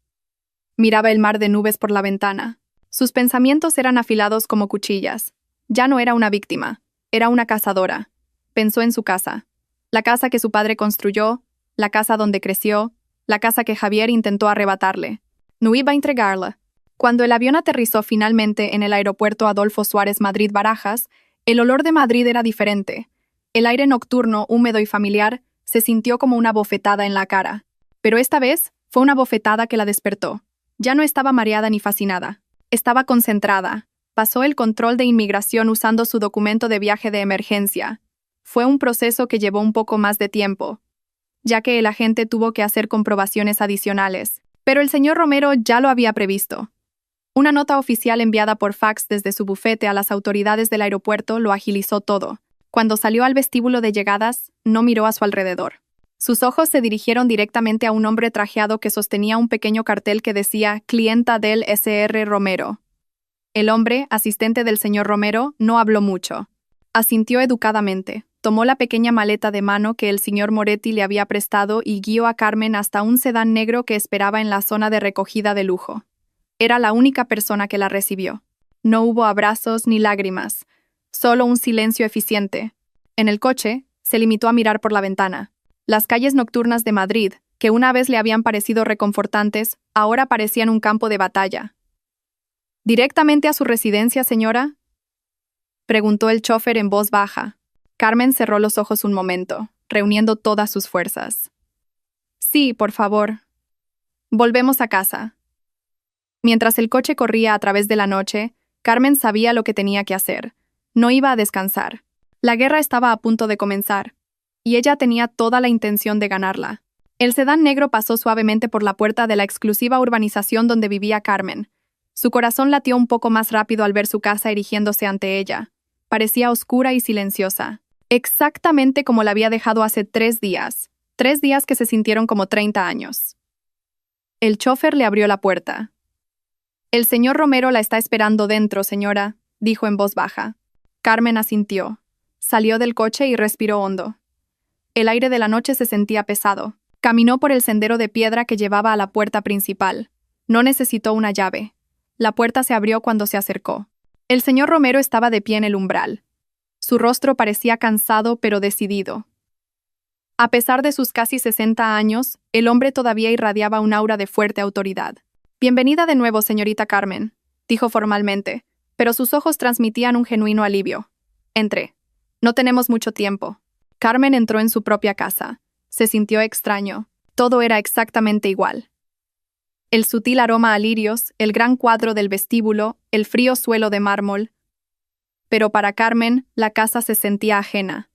Miraba el mar de nubes por la ventana. Sus pensamientos eran afilados como cuchillas. Ya no era una víctima, era una cazadora. Pensó en su casa. La casa que su padre construyó, la casa donde creció, la casa que Javier intentó arrebatarle. No iba a entregarla. Cuando el avión aterrizó finalmente en el aeropuerto Adolfo Suárez Madrid-Barajas, el olor de Madrid era diferente. El aire nocturno, húmedo y familiar, se sintió como una bofetada en la cara. Pero esta vez fue una bofetada que la despertó. Ya no estaba mareada ni fascinada. Estaba concentrada, pasó el control de inmigración usando su documento de viaje de emergencia. Fue un proceso que llevó un poco más de tiempo, ya que el agente tuvo que hacer comprobaciones adicionales. Pero el señor Romero ya lo había previsto. Una nota oficial enviada por fax desde su bufete a las autoridades del aeropuerto lo agilizó todo. Cuando salió al vestíbulo de llegadas, no miró a su alrededor. Sus ojos se dirigieron directamente a un hombre trajeado que sostenía un pequeño cartel que decía «Clienta del Sr. Romero». El hombre, asistente del señor Romero, no habló mucho. Asintió educadamente, tomó la pequeña maleta de mano que el señor Moretti le había prestado y guió a Carmen hasta un sedán negro que esperaba en la zona de recogida de lujo. Era la única persona que la recibió. No hubo abrazos ni lágrimas, solo un silencio eficiente. En el coche, se limitó a mirar por la ventana. Las calles nocturnas de Madrid, que una vez le habían parecido reconfortantes, ahora parecían un campo de batalla. ¿Directamente a su residencia, señora?, preguntó el chofer en voz baja. Carmen cerró los ojos un momento, reuniendo todas sus fuerzas. Sí, por favor. Volvemos a casa. Mientras el coche corría a través de la noche, Carmen sabía lo que tenía que hacer. No iba a descansar. La guerra estaba a punto de comenzar, y ella tenía toda la intención de ganarla. El sedán negro pasó suavemente por la puerta de la exclusiva urbanización donde vivía Carmen. Su corazón latió un poco más rápido al ver su casa erigiéndose ante ella. Parecía oscura y silenciosa, exactamente como la había dejado hace 3 días. 3 días que se sintieron como 30 años. El chofer le abrió la puerta. «El señor Romero la está esperando dentro, señora», dijo en voz baja. Carmen asintió. Salió del coche y respiró hondo. El aire de la noche se sentía pesado. Caminó por el sendero de piedra que llevaba a la puerta principal. No necesitó una llave. La puerta se abrió cuando se acercó. El señor Romero estaba de pie en el umbral. Su rostro parecía cansado pero decidido. A pesar de sus casi 60 años, el hombre todavía irradiaba un aura de fuerte autoridad. «Bienvenida de nuevo, señorita Carmen», dijo formalmente, pero sus ojos transmitían un genuino alivio. «Entre. No tenemos mucho tiempo». Carmen entró en su propia casa. Se sintió extraño. Todo era exactamente igual. El sutil aroma a lirios, el gran cuadro del vestíbulo, el frío suelo de mármol. Pero para Carmen, la casa se sentía ajena.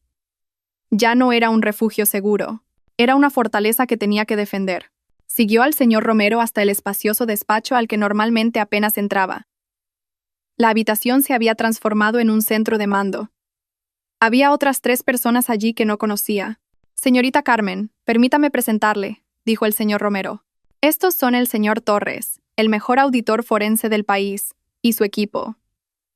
Ya no era un refugio seguro. Era una fortaleza que tenía que defender. Siguió al señor Romero hasta el espacioso despacho al que normalmente apenas entraba. La habitación se había transformado en un centro de mando. Había otras 3 personas allí que no conocía. «Señorita Carmen, permítame presentarle», dijo el señor Romero. «Estos son el señor Torres, el mejor auditor forense del país, y su equipo.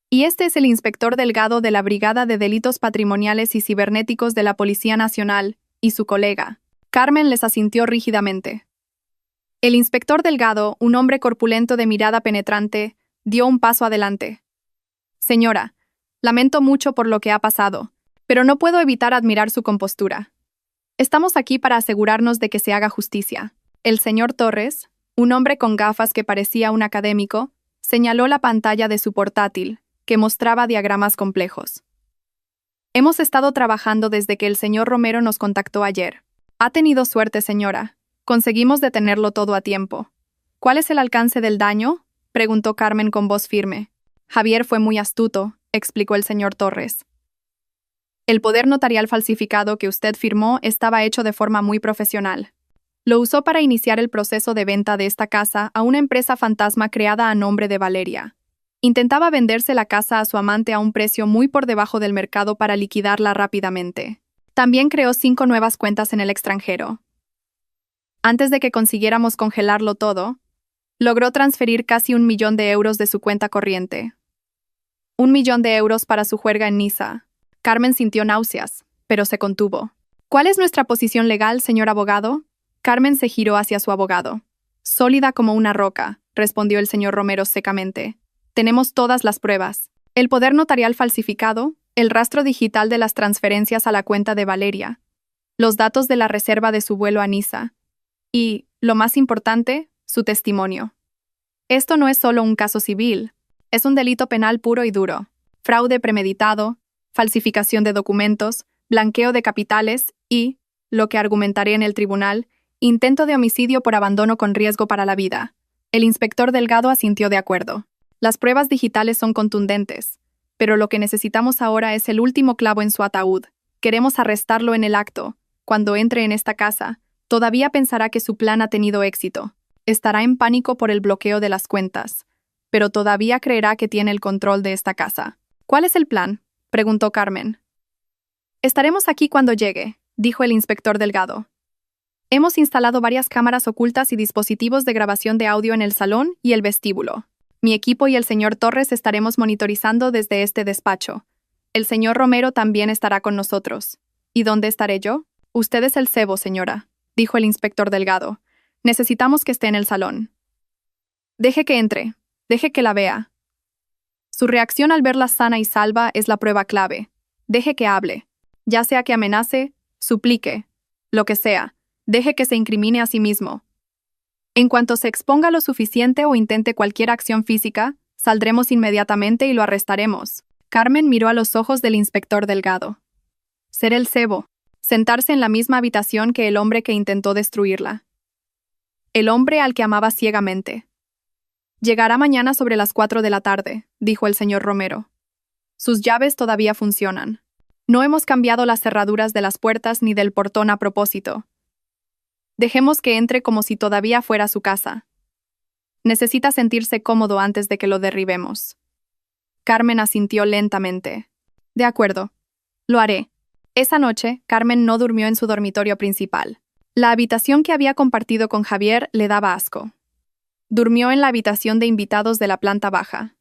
Y este es el inspector Delgado de la Brigada de Delitos Patrimoniales y Cibernéticos de la Policía Nacional, y su colega». Carmen les asintió rígidamente. El inspector Delgado, un hombre corpulento de mirada penetrante, dio un paso adelante. «Señora, lamento mucho por lo que ha pasado, pero no puedo evitar admirar su compostura. Estamos aquí para asegurarnos de que se haga justicia». El señor Torres, un hombre con gafas que parecía un académico, señaló la pantalla de su portátil, que mostraba diagramas complejos. «Hemos estado trabajando desde que el señor Romero nos contactó ayer. Ha tenido suerte, señora. Conseguimos detenerlo todo a tiempo». «¿Cuál es el alcance del daño?», preguntó Carmen con voz firme. «Javier fue muy astuto», explicó el señor Torres. «El poder notarial falsificado que usted firmó estaba hecho de forma muy profesional. Lo usó para iniciar el proceso de venta de esta casa a una empresa fantasma creada a nombre de Valeria. Intentaba venderse la casa a su amante a un precio muy por debajo del mercado para liquidarla rápidamente. También creó 5 nuevas cuentas en el extranjero. Antes de que consiguiéramos congelarlo todo, logró transferir casi 1 millón de euros de su cuenta corriente. 1 millón de euros para su juerga en Niza». Carmen sintió náuseas, pero se contuvo. «¿Cuál es nuestra posición legal, señor abogado?». Carmen se giró hacia su abogado. «Sólida como una roca», respondió el señor Romero secamente. «Tenemos todas las pruebas. El poder notarial falsificado, el rastro digital de las transferencias a la cuenta de Valeria, los datos de la reserva de su vuelo a Niza y, lo más importante, su testimonio. Esto no es solo un caso civil, es un delito penal puro y duro. Fraude premeditado, falsificación de documentos, blanqueo de capitales y, lo que argumentaré en el tribunal, intento de homicidio por abandono con riesgo para la vida». El inspector Delgado asintió de acuerdo. Las pruebas digitales son contundentes, pero lo que necesitamos ahora es el último clavo en su ataúd. Queremos arrestarlo en el acto. Cuando entre en esta casa, todavía pensará que su plan ha tenido éxito. Estará en pánico por el bloqueo de las cuentas, pero todavía creerá que tiene el control de esta casa. ¿Cuál es el plan?, preguntó Carmen. Estaremos aquí cuando llegue, dijo el inspector Delgado. Hemos instalado varias cámaras ocultas y dispositivos de grabación de audio en el salón y el vestíbulo. Mi equipo y el señor Torres estaremos monitorizando desde este despacho. El señor Romero también estará con nosotros. ¿Y dónde estaré yo? Usted es el cebo, señora, dijo el inspector Delgado. Necesitamos que esté en el salón. Deje que entre. Deje que la vea. Su reacción al verla sana y salva es la prueba clave. Deje que hable. Ya sea que amenace, suplique, lo que sea. Deje que se incrimine a sí mismo. En cuanto se exponga lo suficiente o intente cualquier acción física, saldremos inmediatamente y lo arrestaremos. Carmen miró a los ojos del inspector Delgado. Ser el cebo. Sentarse en la misma habitación que el hombre que intentó destruirla. El hombre al que amaba ciegamente. Llegará mañana sobre las 4 de la tarde, dijo el señor Romero. Sus llaves todavía funcionan. No hemos cambiado las cerraduras de las puertas ni del portón a propósito. Dejemos que entre como si todavía fuera su casa. Necesita sentirse cómodo antes de que lo derribemos. Carmen asintió lentamente. De acuerdo. Lo haré. Esa noche, Carmen no durmió en su dormitorio principal. La habitación que había compartido con Javier le daba asco. Durmió en la habitación de invitados de la planta baja.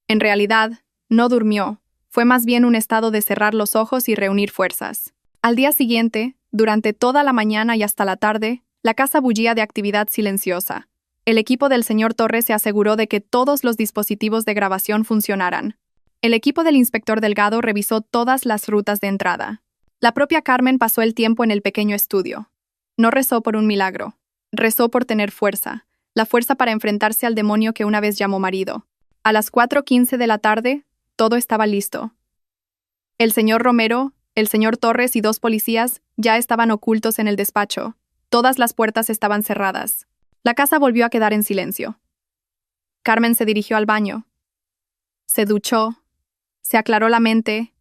En realidad, no durmió. Fue más bien un estado de cerrar los ojos y reunir fuerzas. Al día siguiente, durante toda la mañana y hasta la tarde, la casa bullía de actividad silenciosa. El equipo del señor Torres se aseguró de que todos los dispositivos de grabación funcionaran. El equipo del inspector Delgado revisó todas las rutas de entrada. La propia Carmen pasó el tiempo en el pequeño estudio. No rezó por un milagro. Rezó por tener fuerza. La fuerza para enfrentarse al demonio que una vez llamó marido. A las 4:15 de la tarde, todo estaba listo. El señor Romero, el señor Torres y 2 policías ya estaban ocultos en el despacho. Todas las puertas estaban cerradas. La casa volvió a quedar en silencio. Carmen se dirigió al baño. Se duchó, se aclaró la mente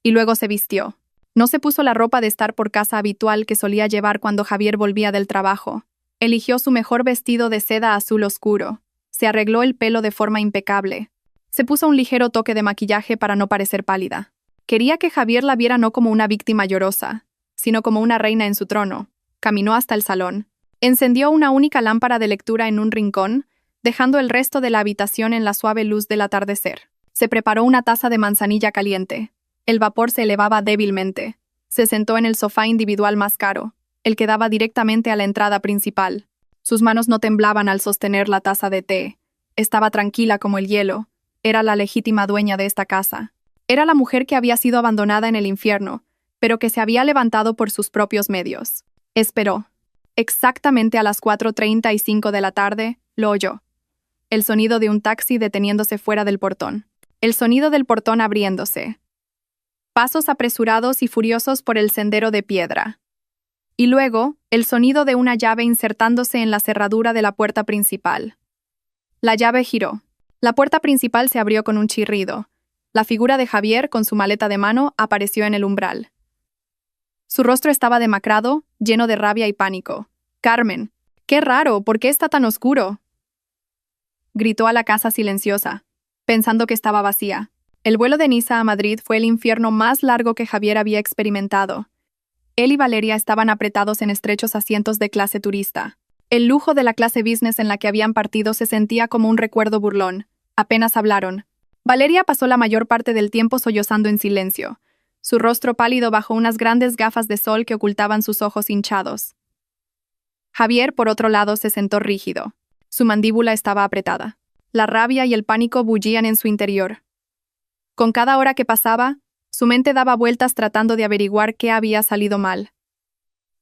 y luego se vistió. No se puso la ropa de estar por casa habitual que solía llevar cuando Javier volvía del trabajo. Eligió su mejor vestido de seda azul oscuro. Se arregló el pelo de forma impecable. Se puso un ligero toque de maquillaje para no parecer pálida. Quería que Javier la viera no como una víctima llorosa, sino como una reina en su trono. Caminó hasta el salón. Encendió una única lámpara de lectura en un rincón, dejando el resto de la habitación en la suave luz del atardecer. Se preparó una taza de manzanilla caliente. El vapor se elevaba débilmente. Se sentó en el sofá individual más caro, el que daba directamente a la entrada principal. Sus manos no temblaban al sostener la taza de té. Estaba tranquila como el hielo. Era la legítima dueña de esta casa. Era la mujer que había sido abandonada en el infierno, pero que se había levantado por sus propios medios. Esperó. Exactamente a las 4:35 de la tarde, lo oyó. El sonido de un taxi deteniéndose fuera del portón. El sonido del portón abriéndose. Pasos apresurados y furiosos por el sendero de piedra. Y luego, el sonido de una llave insertándose en la cerradura de la puerta principal. La llave giró. La puerta principal se abrió con un chirrido. La figura de Javier, con su maleta de mano, apareció en el umbral. Su rostro estaba demacrado, lleno de rabia y pánico. «Carmen, qué raro, ¿por qué está tan oscuro?», gritó a la casa silenciosa, pensando que estaba vacía. El vuelo de Niza a Madrid fue el infierno más largo que Javier había experimentado. Él y Valeria estaban apretados en estrechos asientos de clase turista. El lujo de la clase business en la que habían partido se sentía como un recuerdo burlón. Apenas hablaron. Valeria pasó la mayor parte del tiempo sollozando en silencio, su rostro pálido bajo unas grandes gafas de sol que ocultaban sus ojos hinchados. Javier, por otro lado, se sentó rígido. Su mandíbula estaba apretada. La rabia y el pánico bullían en su interior. Con cada hora que pasaba, su mente daba vueltas tratando de averiguar qué había salido mal.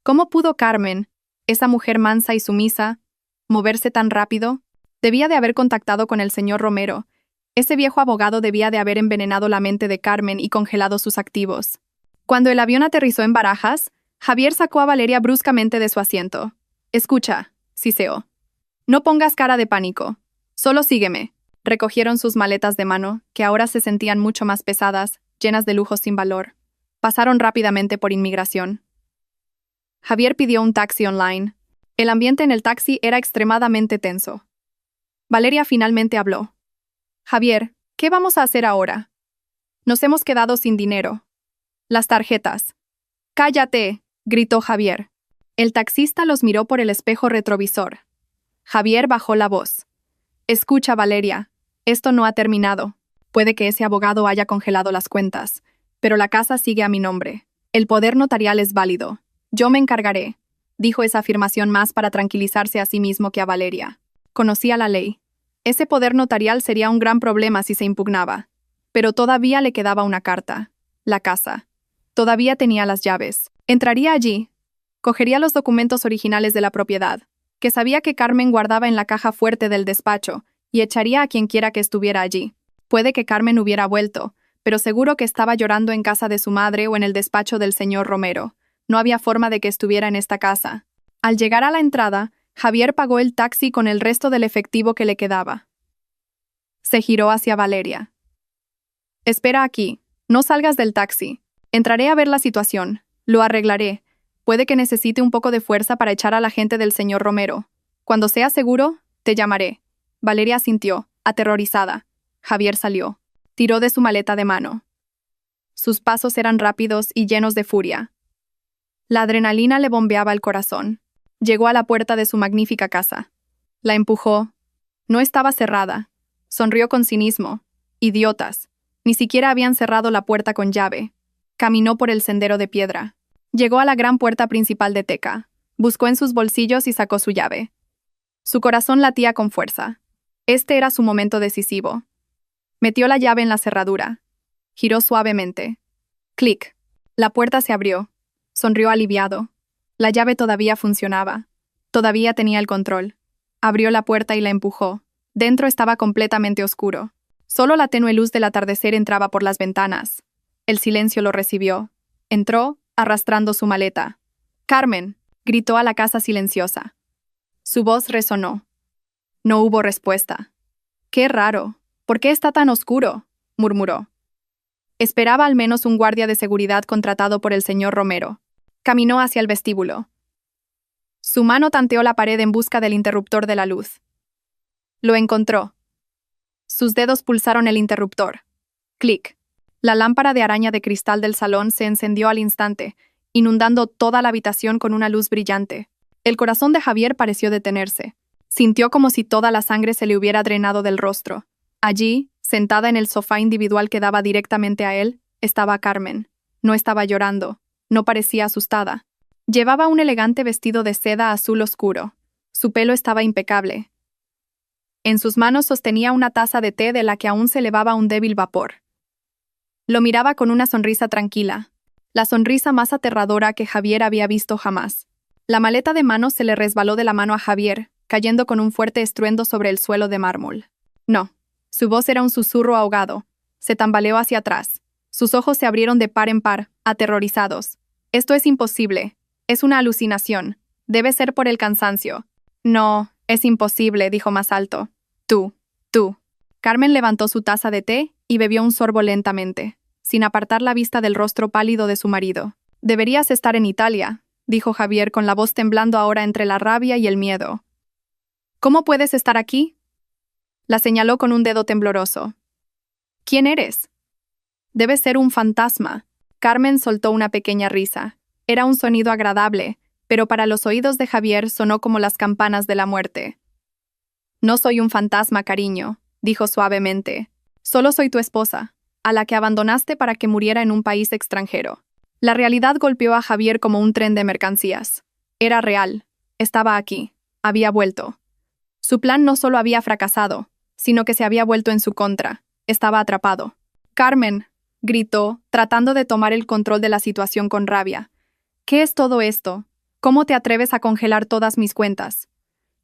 ¿Cómo pudo Carmen, esa mujer mansa y sumisa, moverse tan rápido? Debía de haber contactado con el señor Romero. Ese viejo abogado debía de haber envenenado la mente de Carmen y congelado sus activos. Cuando el avión aterrizó en Barajas, Javier sacó a Valeria bruscamente de su asiento. «Escucha», siseó. «No pongas cara de pánico. Solo sígueme. Recogieron sus maletas de mano, que ahora se sentían mucho más pesadas, llenas de lujos sin valor. Pasaron rápidamente por inmigración. Javier pidió un taxi online. El ambiente en el taxi era extremadamente tenso. Valeria finalmente habló. Javier, ¿qué vamos a hacer ahora? Nos hemos quedado sin dinero. Las tarjetas. ¡Cállate!, gritó Javier. El taxista los miró por el espejo retrovisor. Javier bajó la voz. Escucha, Valeria, esto no ha terminado. Puede que ese abogado haya congelado las cuentas, pero la casa sigue a mi nombre. El poder notarial es válido. Yo me encargaré, dijo esa afirmación más para tranquilizarse a sí mismo que a Valeria. Conocía la ley. Ese poder notarial sería un gran problema si se impugnaba. Pero todavía le quedaba una carta. La casa. Todavía tenía las llaves. Entraría allí. Cogería los documentos originales de la propiedad, que sabía que Carmen guardaba en la caja fuerte del despacho, y echaría a quien quiera que estuviera allí. Puede que Carmen hubiera vuelto, pero seguro que estaba llorando en casa de su madre o en el despacho del señor Romero. No había forma de que estuviera en esta casa. Al llegar a la entrada, Javier pagó el taxi con el resto del efectivo que le quedaba. Se giró hacia Valeria. Espera aquí. No salgas del taxi. Entraré a ver la situación. Lo arreglaré. Puede que necesite un poco de fuerza para echar a la gente del señor Romero. Cuando sea seguro, te llamaré. Valeria asintió, aterrorizada. Javier salió. Tiró de su maleta de mano. Sus pasos eran rápidos y llenos de furia. La adrenalina le bombeaba el corazón. Llegó a la puerta de su magnífica casa. La empujó. No estaba cerrada. Sonrió con cinismo. Idiotas. Ni siquiera habían cerrado la puerta con llave. Caminó por el sendero de piedra. Llegó a la gran puerta principal de teca. Buscó en sus bolsillos y sacó su llave. Su corazón latía con fuerza. Este era su momento decisivo. Metió la llave en la cerradura. Giró suavemente. Clic. La puerta se abrió. Sonrió aliviado. La llave todavía funcionaba. Todavía tenía el control. Abrió la puerta y la empujó. Dentro estaba completamente oscuro. Solo la tenue luz del atardecer entraba por las ventanas. El silencio lo recibió. Entró, arrastrando su maleta. «Carmen», gritó a la casa silenciosa. Su voz resonó. No hubo respuesta. «Qué raro. ¿Por qué está tan oscuro?», murmuró. Esperaba al menos un guardia de seguridad contratado por el señor Romero. Caminó hacia el vestíbulo. Su mano tanteó la pared en busca del interruptor de la luz. Lo encontró. Sus dedos pulsaron el interruptor. Clic. La lámpara de araña de cristal del salón se encendió al instante, inundando toda la habitación con una luz brillante. El corazón de Javier pareció detenerse. Sintió como si toda la sangre se le hubiera drenado del rostro. Allí, sentada en el sofá individual que daba directamente a él, estaba Carmen. No estaba llorando. No parecía asustada. Llevaba un elegante vestido de seda azul oscuro. Su pelo estaba impecable. En sus manos sostenía una taza de té de la que aún se elevaba un débil vapor. Lo miraba con una sonrisa tranquila, la sonrisa más aterradora que Javier había visto jamás. La maleta de mano se le resbaló de la mano a Javier, cayendo con un fuerte estruendo sobre el suelo de mármol. No. Su voz era un susurro ahogado. Se tambaleó hacia atrás. Sus ojos se abrieron de par en par, aterrorizados. Esto es imposible. Es una alucinación. Debe ser por el cansancio. No, es imposible, dijo más alto. Tú. Carmen levantó su taza de té y bebió un sorbo lentamente, sin apartar la vista del rostro pálido de su marido. Deberías estar en Italia, dijo Javier con la voz temblando ahora entre la rabia y el miedo. ¿Cómo puedes estar aquí? La señaló con un dedo tembloroso. ¿Quién eres? Debes ser un fantasma. Carmen soltó una pequeña risa. Era un sonido agradable, pero para los oídos de Javier sonó como las campanas de la muerte. No soy un fantasma, cariño, dijo suavemente. Solo soy tu esposa, a la que abandonaste para que muriera en un país extranjero. La realidad golpeó a Javier como un tren de mercancías. Era real. Estaba aquí. Había vuelto. Su plan no solo había fracasado, sino que se había vuelto en su contra. Estaba atrapado. «Carmen», gritó, tratando de tomar el control de la situación con rabia. «¿Qué es todo esto? ¿Cómo te atreves a congelar todas mis cuentas?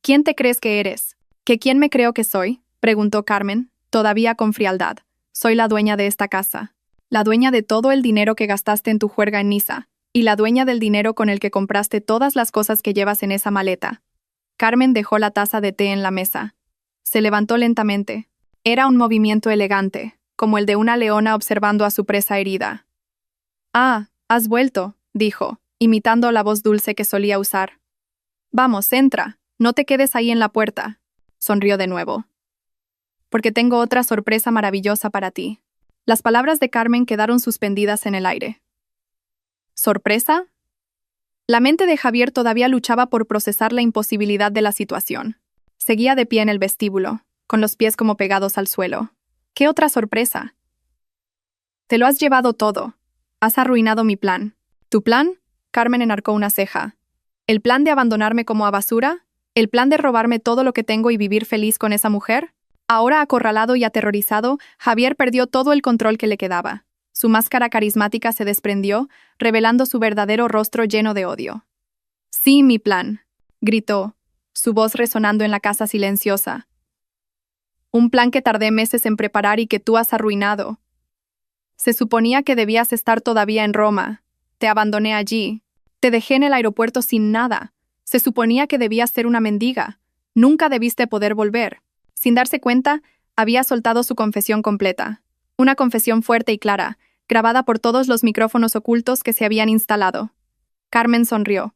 ¿Quién te crees que eres?» «¿Que quién me creo que soy?», preguntó Carmen, todavía con frialdad. «Soy la dueña de esta casa. La dueña de todo el dinero que gastaste en tu juerga en Niza, y la dueña del dinero con el que compraste todas las cosas que llevas en esa maleta». Carmen dejó la taza de té en la mesa. Se levantó lentamente. Era un movimiento elegante, como el de una leona observando a su presa herida. «Ah, has vuelto», dijo, imitando la voz dulce que solía usar. «Vamos, entra, no te quedes ahí en la puerta», sonrió de nuevo. «Porque tengo otra sorpresa maravillosa para ti». Las palabras de Carmen quedaron suspendidas en el aire. ¿Sorpresa? La mente de Javier todavía luchaba por procesar la imposibilidad de la situación. Seguía de pie en el vestíbulo, con los pies como pegados al suelo. ¿Qué otra sorpresa? Te lo has llevado todo. Has arruinado mi plan. ¿Tu plan? Carmen enarcó una ceja. ¿El plan de abandonarme como a basura? ¿El plan de robarme todo lo que tengo y vivir feliz con esa mujer? Ahora acorralado y aterrorizado, Javier perdió todo el control que le quedaba. Su máscara carismática se desprendió, revelando su verdadero rostro lleno de odio. «Sí, mi plan», gritó, su voz resonando en la casa silenciosa. «Un plan que tardé meses en preparar y que tú has arruinado. Se suponía que debías estar todavía en Roma. Te abandoné allí. Te dejé en el aeropuerto sin nada. Se suponía que debías ser una mendiga. Nunca debiste poder volver». Sin darse cuenta, había soltado su confesión completa. Una confesión fuerte y clara, grabada por todos los micrófonos ocultos que se habían instalado. Carmen sonrió.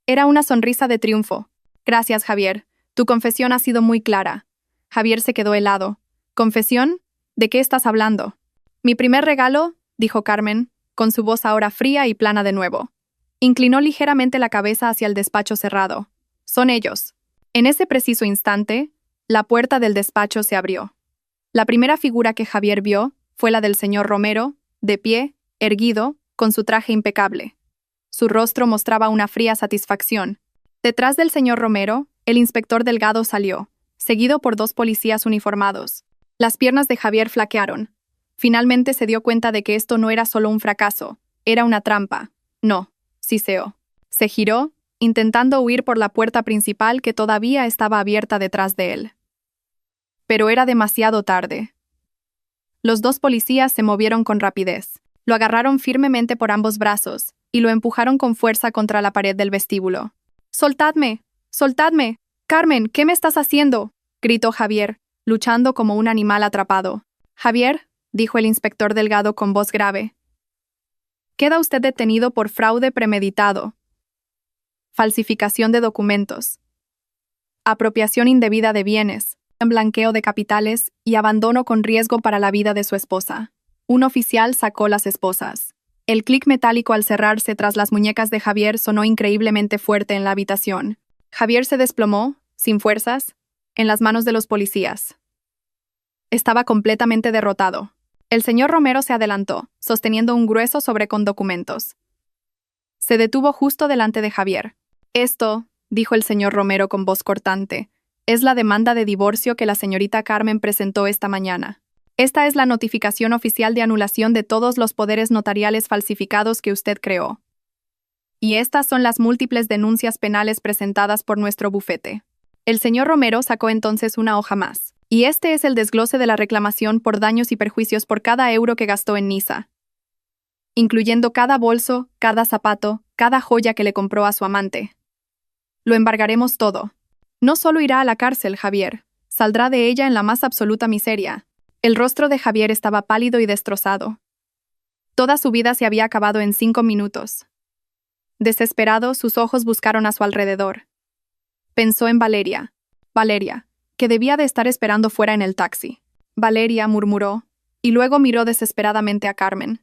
Era una sonrisa de triunfo. «Gracias, Javier. Tu confesión ha sido muy clara». Javier se quedó helado. «¿Confesión? ¿De qué estás hablando?» «Mi primer regalo», dijo Carmen, con su voz ahora fría y plana de nuevo. Inclinó ligeramente la cabeza hacia el despacho cerrado. «Son ellos». En ese preciso instante, la puerta del despacho se abrió. La primera figura que Javier vio fue la del señor Romero, de pie, erguido, con su traje impecable. Su rostro mostraba una fría satisfacción. Detrás del señor Romero, el inspector Delgado salió, seguido por 2 policías uniformados. Las piernas de Javier flaquearon. Finalmente se dio cuenta de que esto no era solo un fracaso, era una trampa. «No», siseó. Se giró, intentando huir por la puerta principal que todavía estaba abierta detrás de él. Pero era demasiado tarde. Los 2 policías se movieron con rapidez. Lo agarraron firmemente por ambos brazos y lo empujaron con fuerza contra la pared del vestíbulo. «¡Soltadme! ¡Soltadme! Carmen, ¿qué me estás haciendo?», gritó Javier, luchando como un animal atrapado. «Javier», dijo el inspector Delgado con voz grave, «queda usted detenido por fraude premeditado, falsificación de documentos, apropiación indebida de bienes, blanqueo de capitales y abandono con riesgo para la vida de su esposa». Un oficial sacó las esposas. El clic metálico al cerrarse tras las muñecas de Javier sonó increíblemente fuerte en la habitación. Javier se desplomó, sin fuerzas, en las manos de los policías. Estaba completamente derrotado. El señor Romero se adelantó, sosteniendo un grueso sobre con documentos. Se detuvo justo delante de Javier. «Esto», dijo el señor Romero con voz cortante, «es la demanda de divorcio que la señorita Carmen presentó esta mañana. Esta es la notificación oficial de anulación de todos los poderes notariales falsificados que usted creó. Y estas son las múltiples denuncias penales presentadas por nuestro bufete». El señor Romero sacó entonces una hoja más. «Y este es el desglose de la reclamación por daños y perjuicios por cada euro que gastó en Niza, incluyendo cada bolso, cada zapato, cada joya que le compró a su amante. Lo embargaremos todo. No solo irá a la cárcel, Javier, saldrá de ella en la más absoluta miseria». El rostro de Javier estaba pálido y destrozado. Toda su vida se había acabado en 5 minutos. Desesperado, sus ojos buscaron a su alrededor. Pensó en Valeria. Valeria, que debía de estar esperando fuera en el taxi. «Valeria», murmuró, y luego miró desesperadamente a Carmen.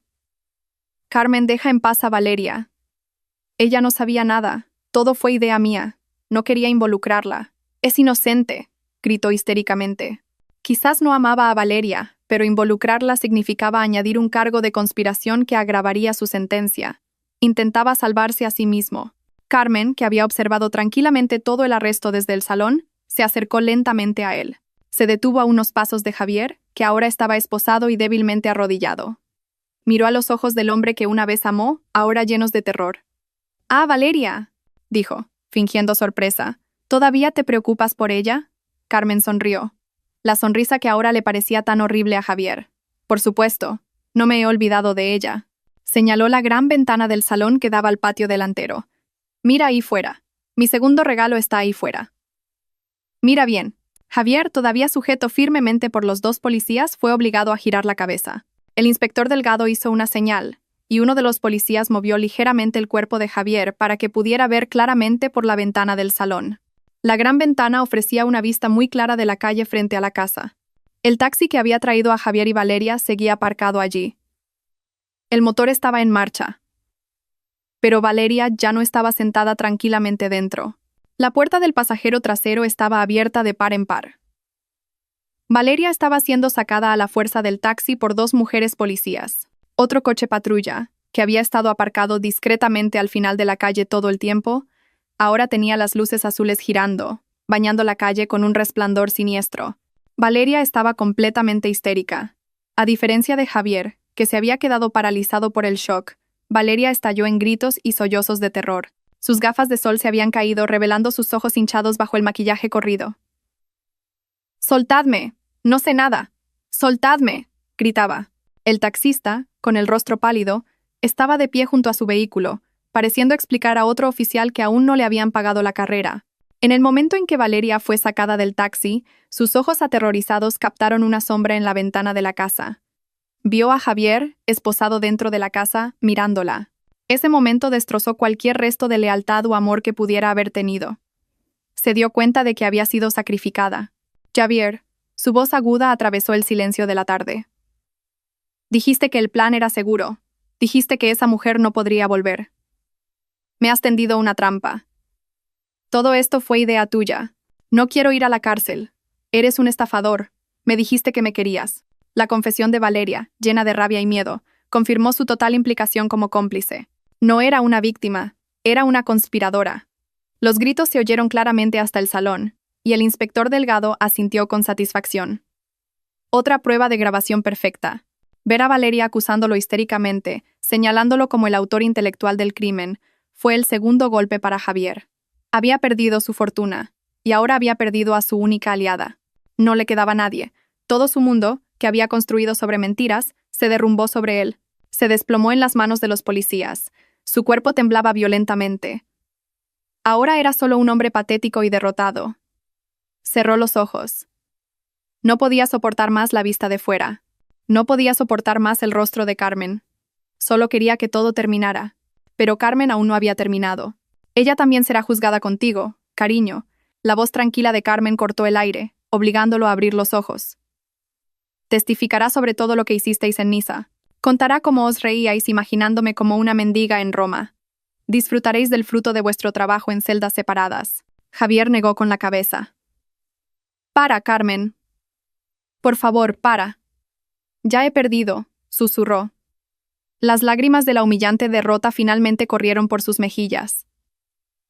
«Carmen, deja en paz a Valeria. Ella no sabía nada, todo fue idea mía. No quería involucrarla. Es inocente», gritó histéricamente. Quizás no amaba a Valeria, pero involucrarla significaba añadir un cargo de conspiración que agravaría su sentencia. Intentaba salvarse a sí mismo. Carmen, que había observado tranquilamente todo el arresto desde el salón, se acercó lentamente a él. Se detuvo a unos pasos de Javier, que ahora estaba esposado y débilmente arrodillado. Miró a los ojos del hombre que una vez amó, ahora llenos de terror. «Ah, Valeria», dijo, fingiendo sorpresa. «¿Todavía te preocupas por ella?» Carmen sonrió. La sonrisa que ahora le parecía tan horrible a Javier. «Por supuesto, no me he olvidado de ella». Señaló la gran ventana del salón que daba al patio delantero. «Mira ahí fuera. Mi segundo regalo está ahí fuera». «Mira bien». Javier, todavía sujeto firmemente por los dos policías, fue obligado a girar la cabeza. El inspector Delgado hizo una señal, y uno de los policías movió ligeramente el cuerpo de Javier para que pudiera ver claramente por la ventana del salón. La gran ventana ofrecía una vista muy clara de la calle frente a la casa. El taxi que había traído a Javier y Valeria seguía aparcado allí. El motor estaba en marcha. Pero Valeria ya no estaba sentada tranquilamente dentro. La puerta del pasajero trasero estaba abierta de par en par. Valeria estaba siendo sacada a la fuerza del taxi por dos mujeres policías. Otro coche patrulla, que había estado aparcado discretamente al final de la calle todo el tiempo, ahora tenía las luces azules girando, bañando la calle con un resplandor siniestro. Valeria estaba completamente histérica. A diferencia de Javier, que se había quedado paralizado por el shock, Valeria estalló en gritos y sollozos de terror. Sus gafas de sol se habían caído, revelando sus ojos hinchados bajo el maquillaje corrido. «¡Soltadme! No sé nada. ¡Soltadme!», gritaba. El taxista, con el rostro pálido, estaba de pie junto a su vehículo, pareciendo explicar a otro oficial que aún no le habían pagado la carrera. En el momento en que Valeria fue sacada del taxi, sus ojos aterrorizados captaron una sombra en la ventana de la casa. Vio a Javier, esposado dentro de la casa, mirándola. Ese momento destrozó cualquier resto de lealtad o amor que pudiera haber tenido. Se dio cuenta de que había sido sacrificada. «Javier», su voz aguda atravesó el silencio de la tarde. «Dijiste que el plan era seguro. Dijiste que esa mujer no podría volver. Me has tendido una trampa. Todo esto fue idea tuya. No quiero ir a la cárcel. Eres un estafador. Me dijiste que me querías». La confesión de Valeria, llena de rabia y miedo, confirmó su total implicación como cómplice. No era una víctima, era una conspiradora. Los gritos se oyeron claramente hasta el salón, y el inspector Delgado asintió con satisfacción. Otra prueba de grabación perfecta. Ver a Valeria acusándolo histéricamente, señalándolo como el autor intelectual del crimen, fue el segundo golpe para Javier. Había perdido su fortuna, y ahora había perdido a su única aliada. No le quedaba nadie. Todo su mundo, que había construido sobre mentiras, se derrumbó sobre él. Se desplomó en las manos de los policías. Su cuerpo temblaba violentamente. Ahora era solo un hombre patético y derrotado. Cerró los ojos. No podía soportar más la vista de fuera. No podía soportar más el rostro de Carmen. Solo quería que todo terminara. Pero Carmen aún no había terminado. «Ella también será juzgada contigo, cariño». La voz tranquila de Carmen cortó el aire, obligándolo a abrir los ojos. «Testificará sobre todo lo que hicisteis en Niza. Contará cómo os reíais imaginándome como una mendiga en Roma. Disfrutaréis del fruto de vuestro trabajo en celdas separadas». Javier negó con la cabeza. «Para, Carmen. Por favor, para». «Ya he perdido», susurró. Las lágrimas de la humillante derrota finalmente corrieron por sus mejillas.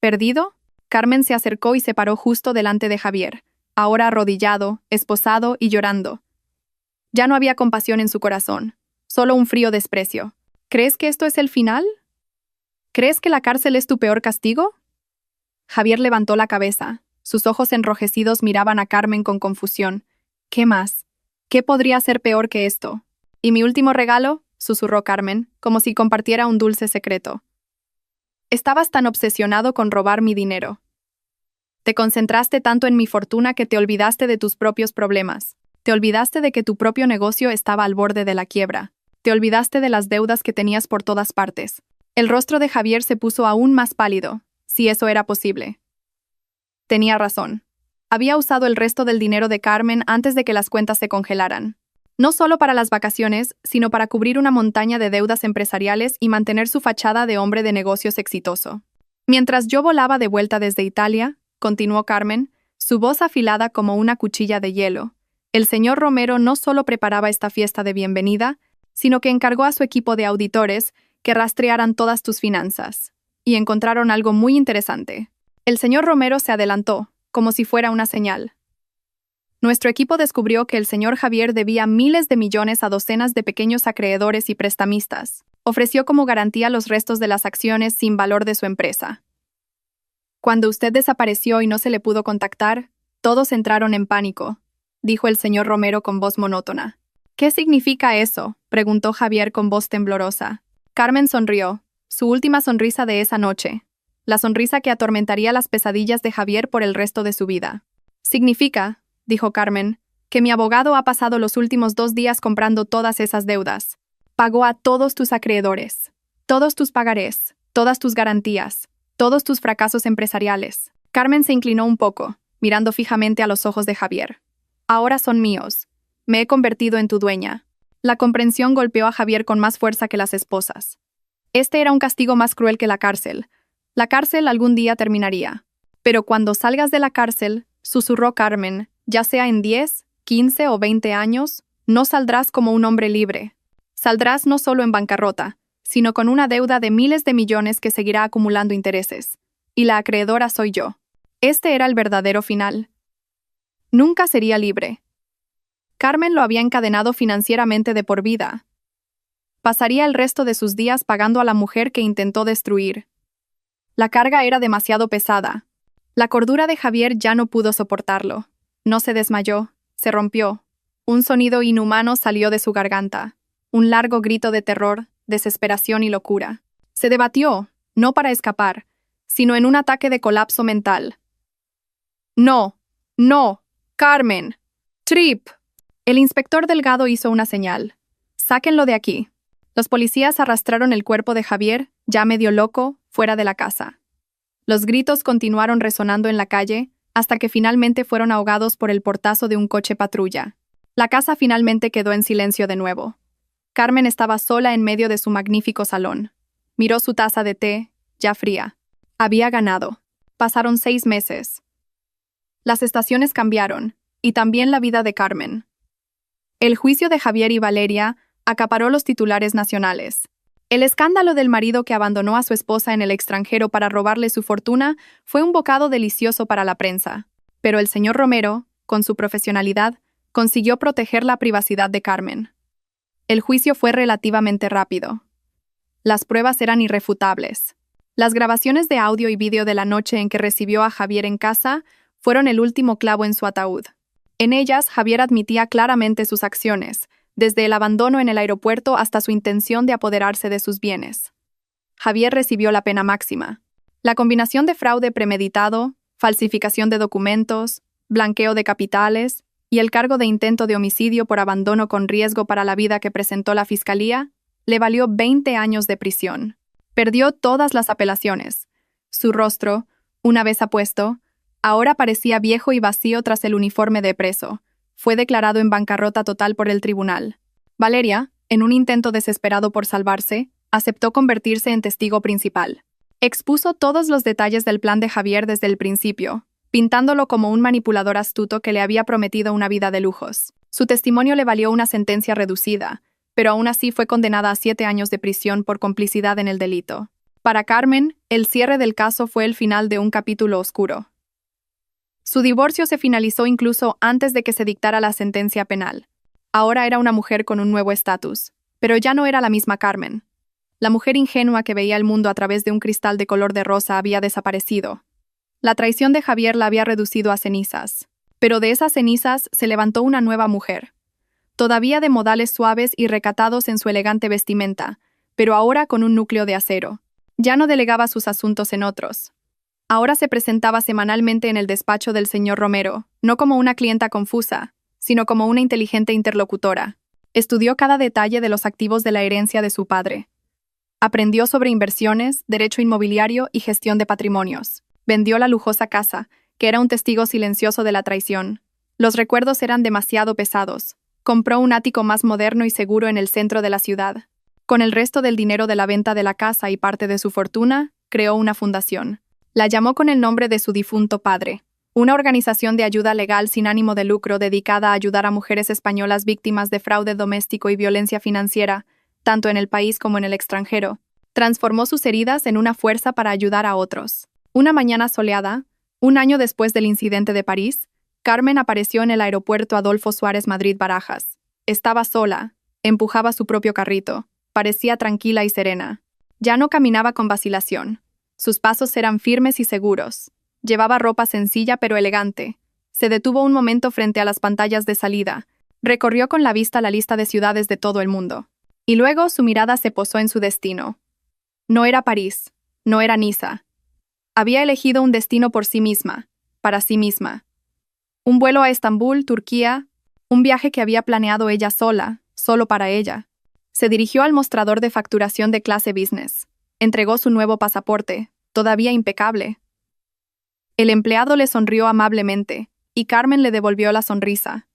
«¿Perdido?». Carmen se acercó y se paró justo delante de Javier, ahora arrodillado, esposado y llorando. Ya no había compasión en su corazón, solo un frío desprecio. «¿Crees que esto es el final? ¿Crees que la cárcel es tu peor castigo?». Javier levantó la cabeza. Sus ojos enrojecidos miraban a Carmen con confusión. «¿Qué más? ¿Qué podría ser peor que esto?». «¿Y mi último regalo?», susurró Carmen, como si compartiera un dulce secreto. «Estabas tan obsesionado con robar mi dinero. Te concentraste tanto en mi fortuna que te olvidaste de tus propios problemas. Te olvidaste de que tu propio negocio estaba al borde de la quiebra. Te olvidaste de las deudas que tenías por todas partes». El rostro de Javier se puso aún más pálido, si eso era posible. Tenía razón. Había usado el resto del dinero de Carmen antes de que las cuentas se congelaran. No solo para las vacaciones, sino para cubrir una montaña de deudas empresariales y mantener su fachada de hombre de negocios exitoso. «Mientras yo volaba de vuelta desde Italia», continuó Carmen, su voz afilada como una cuchilla de hielo, «el señor Romero no solo preparaba esta fiesta de bienvenida, sino que encargó a su equipo de auditores que rastrearan todas tus finanzas. Y encontraron algo muy interesante. El señor Romero se adelantó, como si fuera una señal. Nuestro equipo descubrió que el señor Javier debía miles de millones a docenas de pequeños acreedores y prestamistas. Ofreció como garantía los restos de las acciones sin valor de su empresa. Cuando usted desapareció y no se le pudo contactar, todos entraron en pánico», dijo el señor Romero con voz monótona. «¿Qué significa eso?», preguntó Javier con voz temblorosa. Carmen sonrió, su última sonrisa de esa noche, la sonrisa que atormentaría las pesadillas de Javier por el resto de su vida. «Significa», dijo Carmen, que mi abogado ha pasado los últimos 2 días comprando todas esas deudas. Pagó a todos tus acreedores, todos tus pagarés, todas tus garantías, todos tus fracasos empresariales. Carmen se inclinó un poco, mirando fijamente a los ojos de Javier. Ahora son míos. Me he convertido en tu dueña. La comprensión golpeó a Javier con más fuerza que las esposas. Este era un castigo más cruel que la cárcel. La cárcel algún día terminaría. Pero cuando salgas de la cárcel, susurró Carmen, ya sea en 10, 15 o 20 años, no saldrás como un hombre libre. Saldrás no solo en bancarrota, sino con una deuda de miles de millones que seguirá acumulando intereses. Y la acreedora soy yo. Este era el verdadero final. Nunca sería libre. Carmen lo había encadenado financieramente de por vida. Pasaría el resto de sus días pagando a la mujer que intentó destruir. La carga era demasiado pesada. La cordura de Javier ya no pudo soportarlo. No se desmayó, se rompió. Un sonido inhumano salió de su garganta. Un largo grito de terror, desesperación y locura. Se debatió, no para escapar, sino en un ataque de colapso mental. ¡No! ¡No! ¡Carmen! ¡Trip! El inspector Delgado hizo una señal. «Sáquenlo de aquí». Los policías arrastraron el cuerpo de Javier, ya medio loco, fuera de la casa. Los gritos continuaron resonando en la calle, hasta que finalmente fueron ahogados por el portazo de un coche patrulla. La casa finalmente quedó en silencio de nuevo. Carmen estaba sola en medio de su magnífico salón. Miró su taza de té, ya fría. Había ganado. Pasaron 6 meses. Las estaciones cambiaron, y también la vida de Carmen. El juicio de Javier y Valeria acaparó los titulares nacionales. El escándalo del marido que abandonó a su esposa en el extranjero para robarle su fortuna fue un bocado delicioso para la prensa. Pero el señor Romero, con su profesionalidad, consiguió proteger la privacidad de Carmen. El juicio fue relativamente rápido. Las pruebas eran irrefutables. Las grabaciones de audio y vídeo de la noche en que recibió a Javier en casa fueron el último clavo en su ataúd. En ellas, Javier admitía claramente sus acciones, desde el abandono en el aeropuerto hasta su intención de apoderarse de sus bienes. Javier recibió la pena máxima. La combinación de fraude premeditado, falsificación de documentos, blanqueo de capitales y el cargo de intento de homicidio por abandono con riesgo para la vida que presentó la fiscalía, le valió 20 años de prisión. Perdió todas las apelaciones. Su rostro, una vez apuesto, ahora parecía viejo y vacío tras el uniforme de preso. Fue declarado en bancarrota total por el tribunal. Valeria, en un intento desesperado por salvarse, aceptó convertirse en testigo principal. Expuso todos los detalles del plan de Javier desde el principio, pintándolo como un manipulador astuto que le había prometido una vida de lujos. Su testimonio le valió una sentencia reducida, pero aún así fue condenada a 7 años de prisión por complicidad en el delito. Para Carmen, el cierre del caso fue el final de un capítulo oscuro. Su divorcio se finalizó incluso antes de que se dictara la sentencia penal. Ahora era una mujer con un nuevo estatus, pero ya no era la misma Carmen. La mujer ingenua que veía el mundo a través de un cristal de color de rosa había desaparecido. La traición de Javier la había reducido a cenizas, pero de esas cenizas se levantó una nueva mujer, todavía de modales suaves y recatados en su elegante vestimenta, pero ahora con un núcleo de acero. Ya no delegaba sus asuntos en otros. Ahora se presentaba semanalmente en el despacho del señor Romero, no como una clienta confusa, sino como una inteligente interlocutora. Estudió cada detalle de los activos de la herencia de su padre. Aprendió sobre inversiones, derecho inmobiliario y gestión de patrimonios. Vendió la lujosa casa, que era un testigo silencioso de la traición. Los recuerdos eran demasiado pesados. Compró un ático más moderno y seguro en el centro de la ciudad. Con el resto del dinero de la venta de la casa y parte de su fortuna, creó una fundación. La llamó con el nombre de su difunto padre, una organización de ayuda legal sin ánimo de lucro dedicada a ayudar a mujeres españolas víctimas de fraude doméstico y violencia financiera, tanto en el país como en el extranjero. Transformó sus heridas en una fuerza para ayudar a otros. Una mañana soleada, un año después del incidente de París, Carmen apareció en el aeropuerto Adolfo Suárez Madrid-Barajas. Estaba sola, empujaba su propio carrito, parecía tranquila y serena. Ya no caminaba con vacilación. Sus pasos eran firmes y seguros. Llevaba ropa sencilla pero elegante. Se detuvo un momento frente a las pantallas de salida. Recorrió con la vista la lista de ciudades de todo el mundo. Y luego su mirada se posó en su destino. No era París, no era Niza. Había elegido un destino por sí misma, para sí misma. Un vuelo a Estambul, Turquía, un viaje que había planeado ella sola, solo para ella. Se dirigió al mostrador de facturación de clase business. Entregó su nuevo pasaporte, todavía impecable. El empleado le sonrió amablemente, y Carmen le devolvió la sonrisa.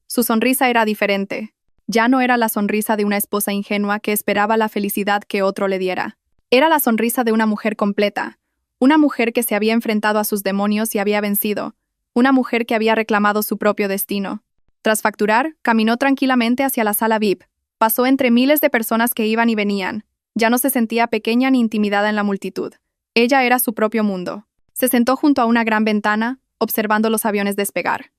Su sonrisa era diferente. Ya no era la sonrisa de una esposa ingenua que esperaba la felicidad que otro le diera. Era la sonrisa de una mujer completa, una mujer que se había enfrentado a sus demonios y había vencido, una mujer que había reclamado su propio destino. Tras facturar, caminó tranquilamente hacia la sala VIP. Pasó entre miles de personas que iban y venían. Ya no se sentía pequeña ni intimidada en la multitud. Ella era su propio mundo. Se sentó junto a una gran ventana, observando los aviones despegar.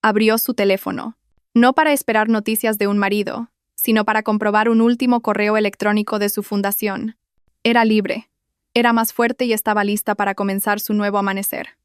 Abrió su teléfono, no para esperar noticias de un marido, sino para comprobar un último correo electrónico de su fundación. Era libre, era más fuerte y estaba lista para comenzar su nuevo amanecer.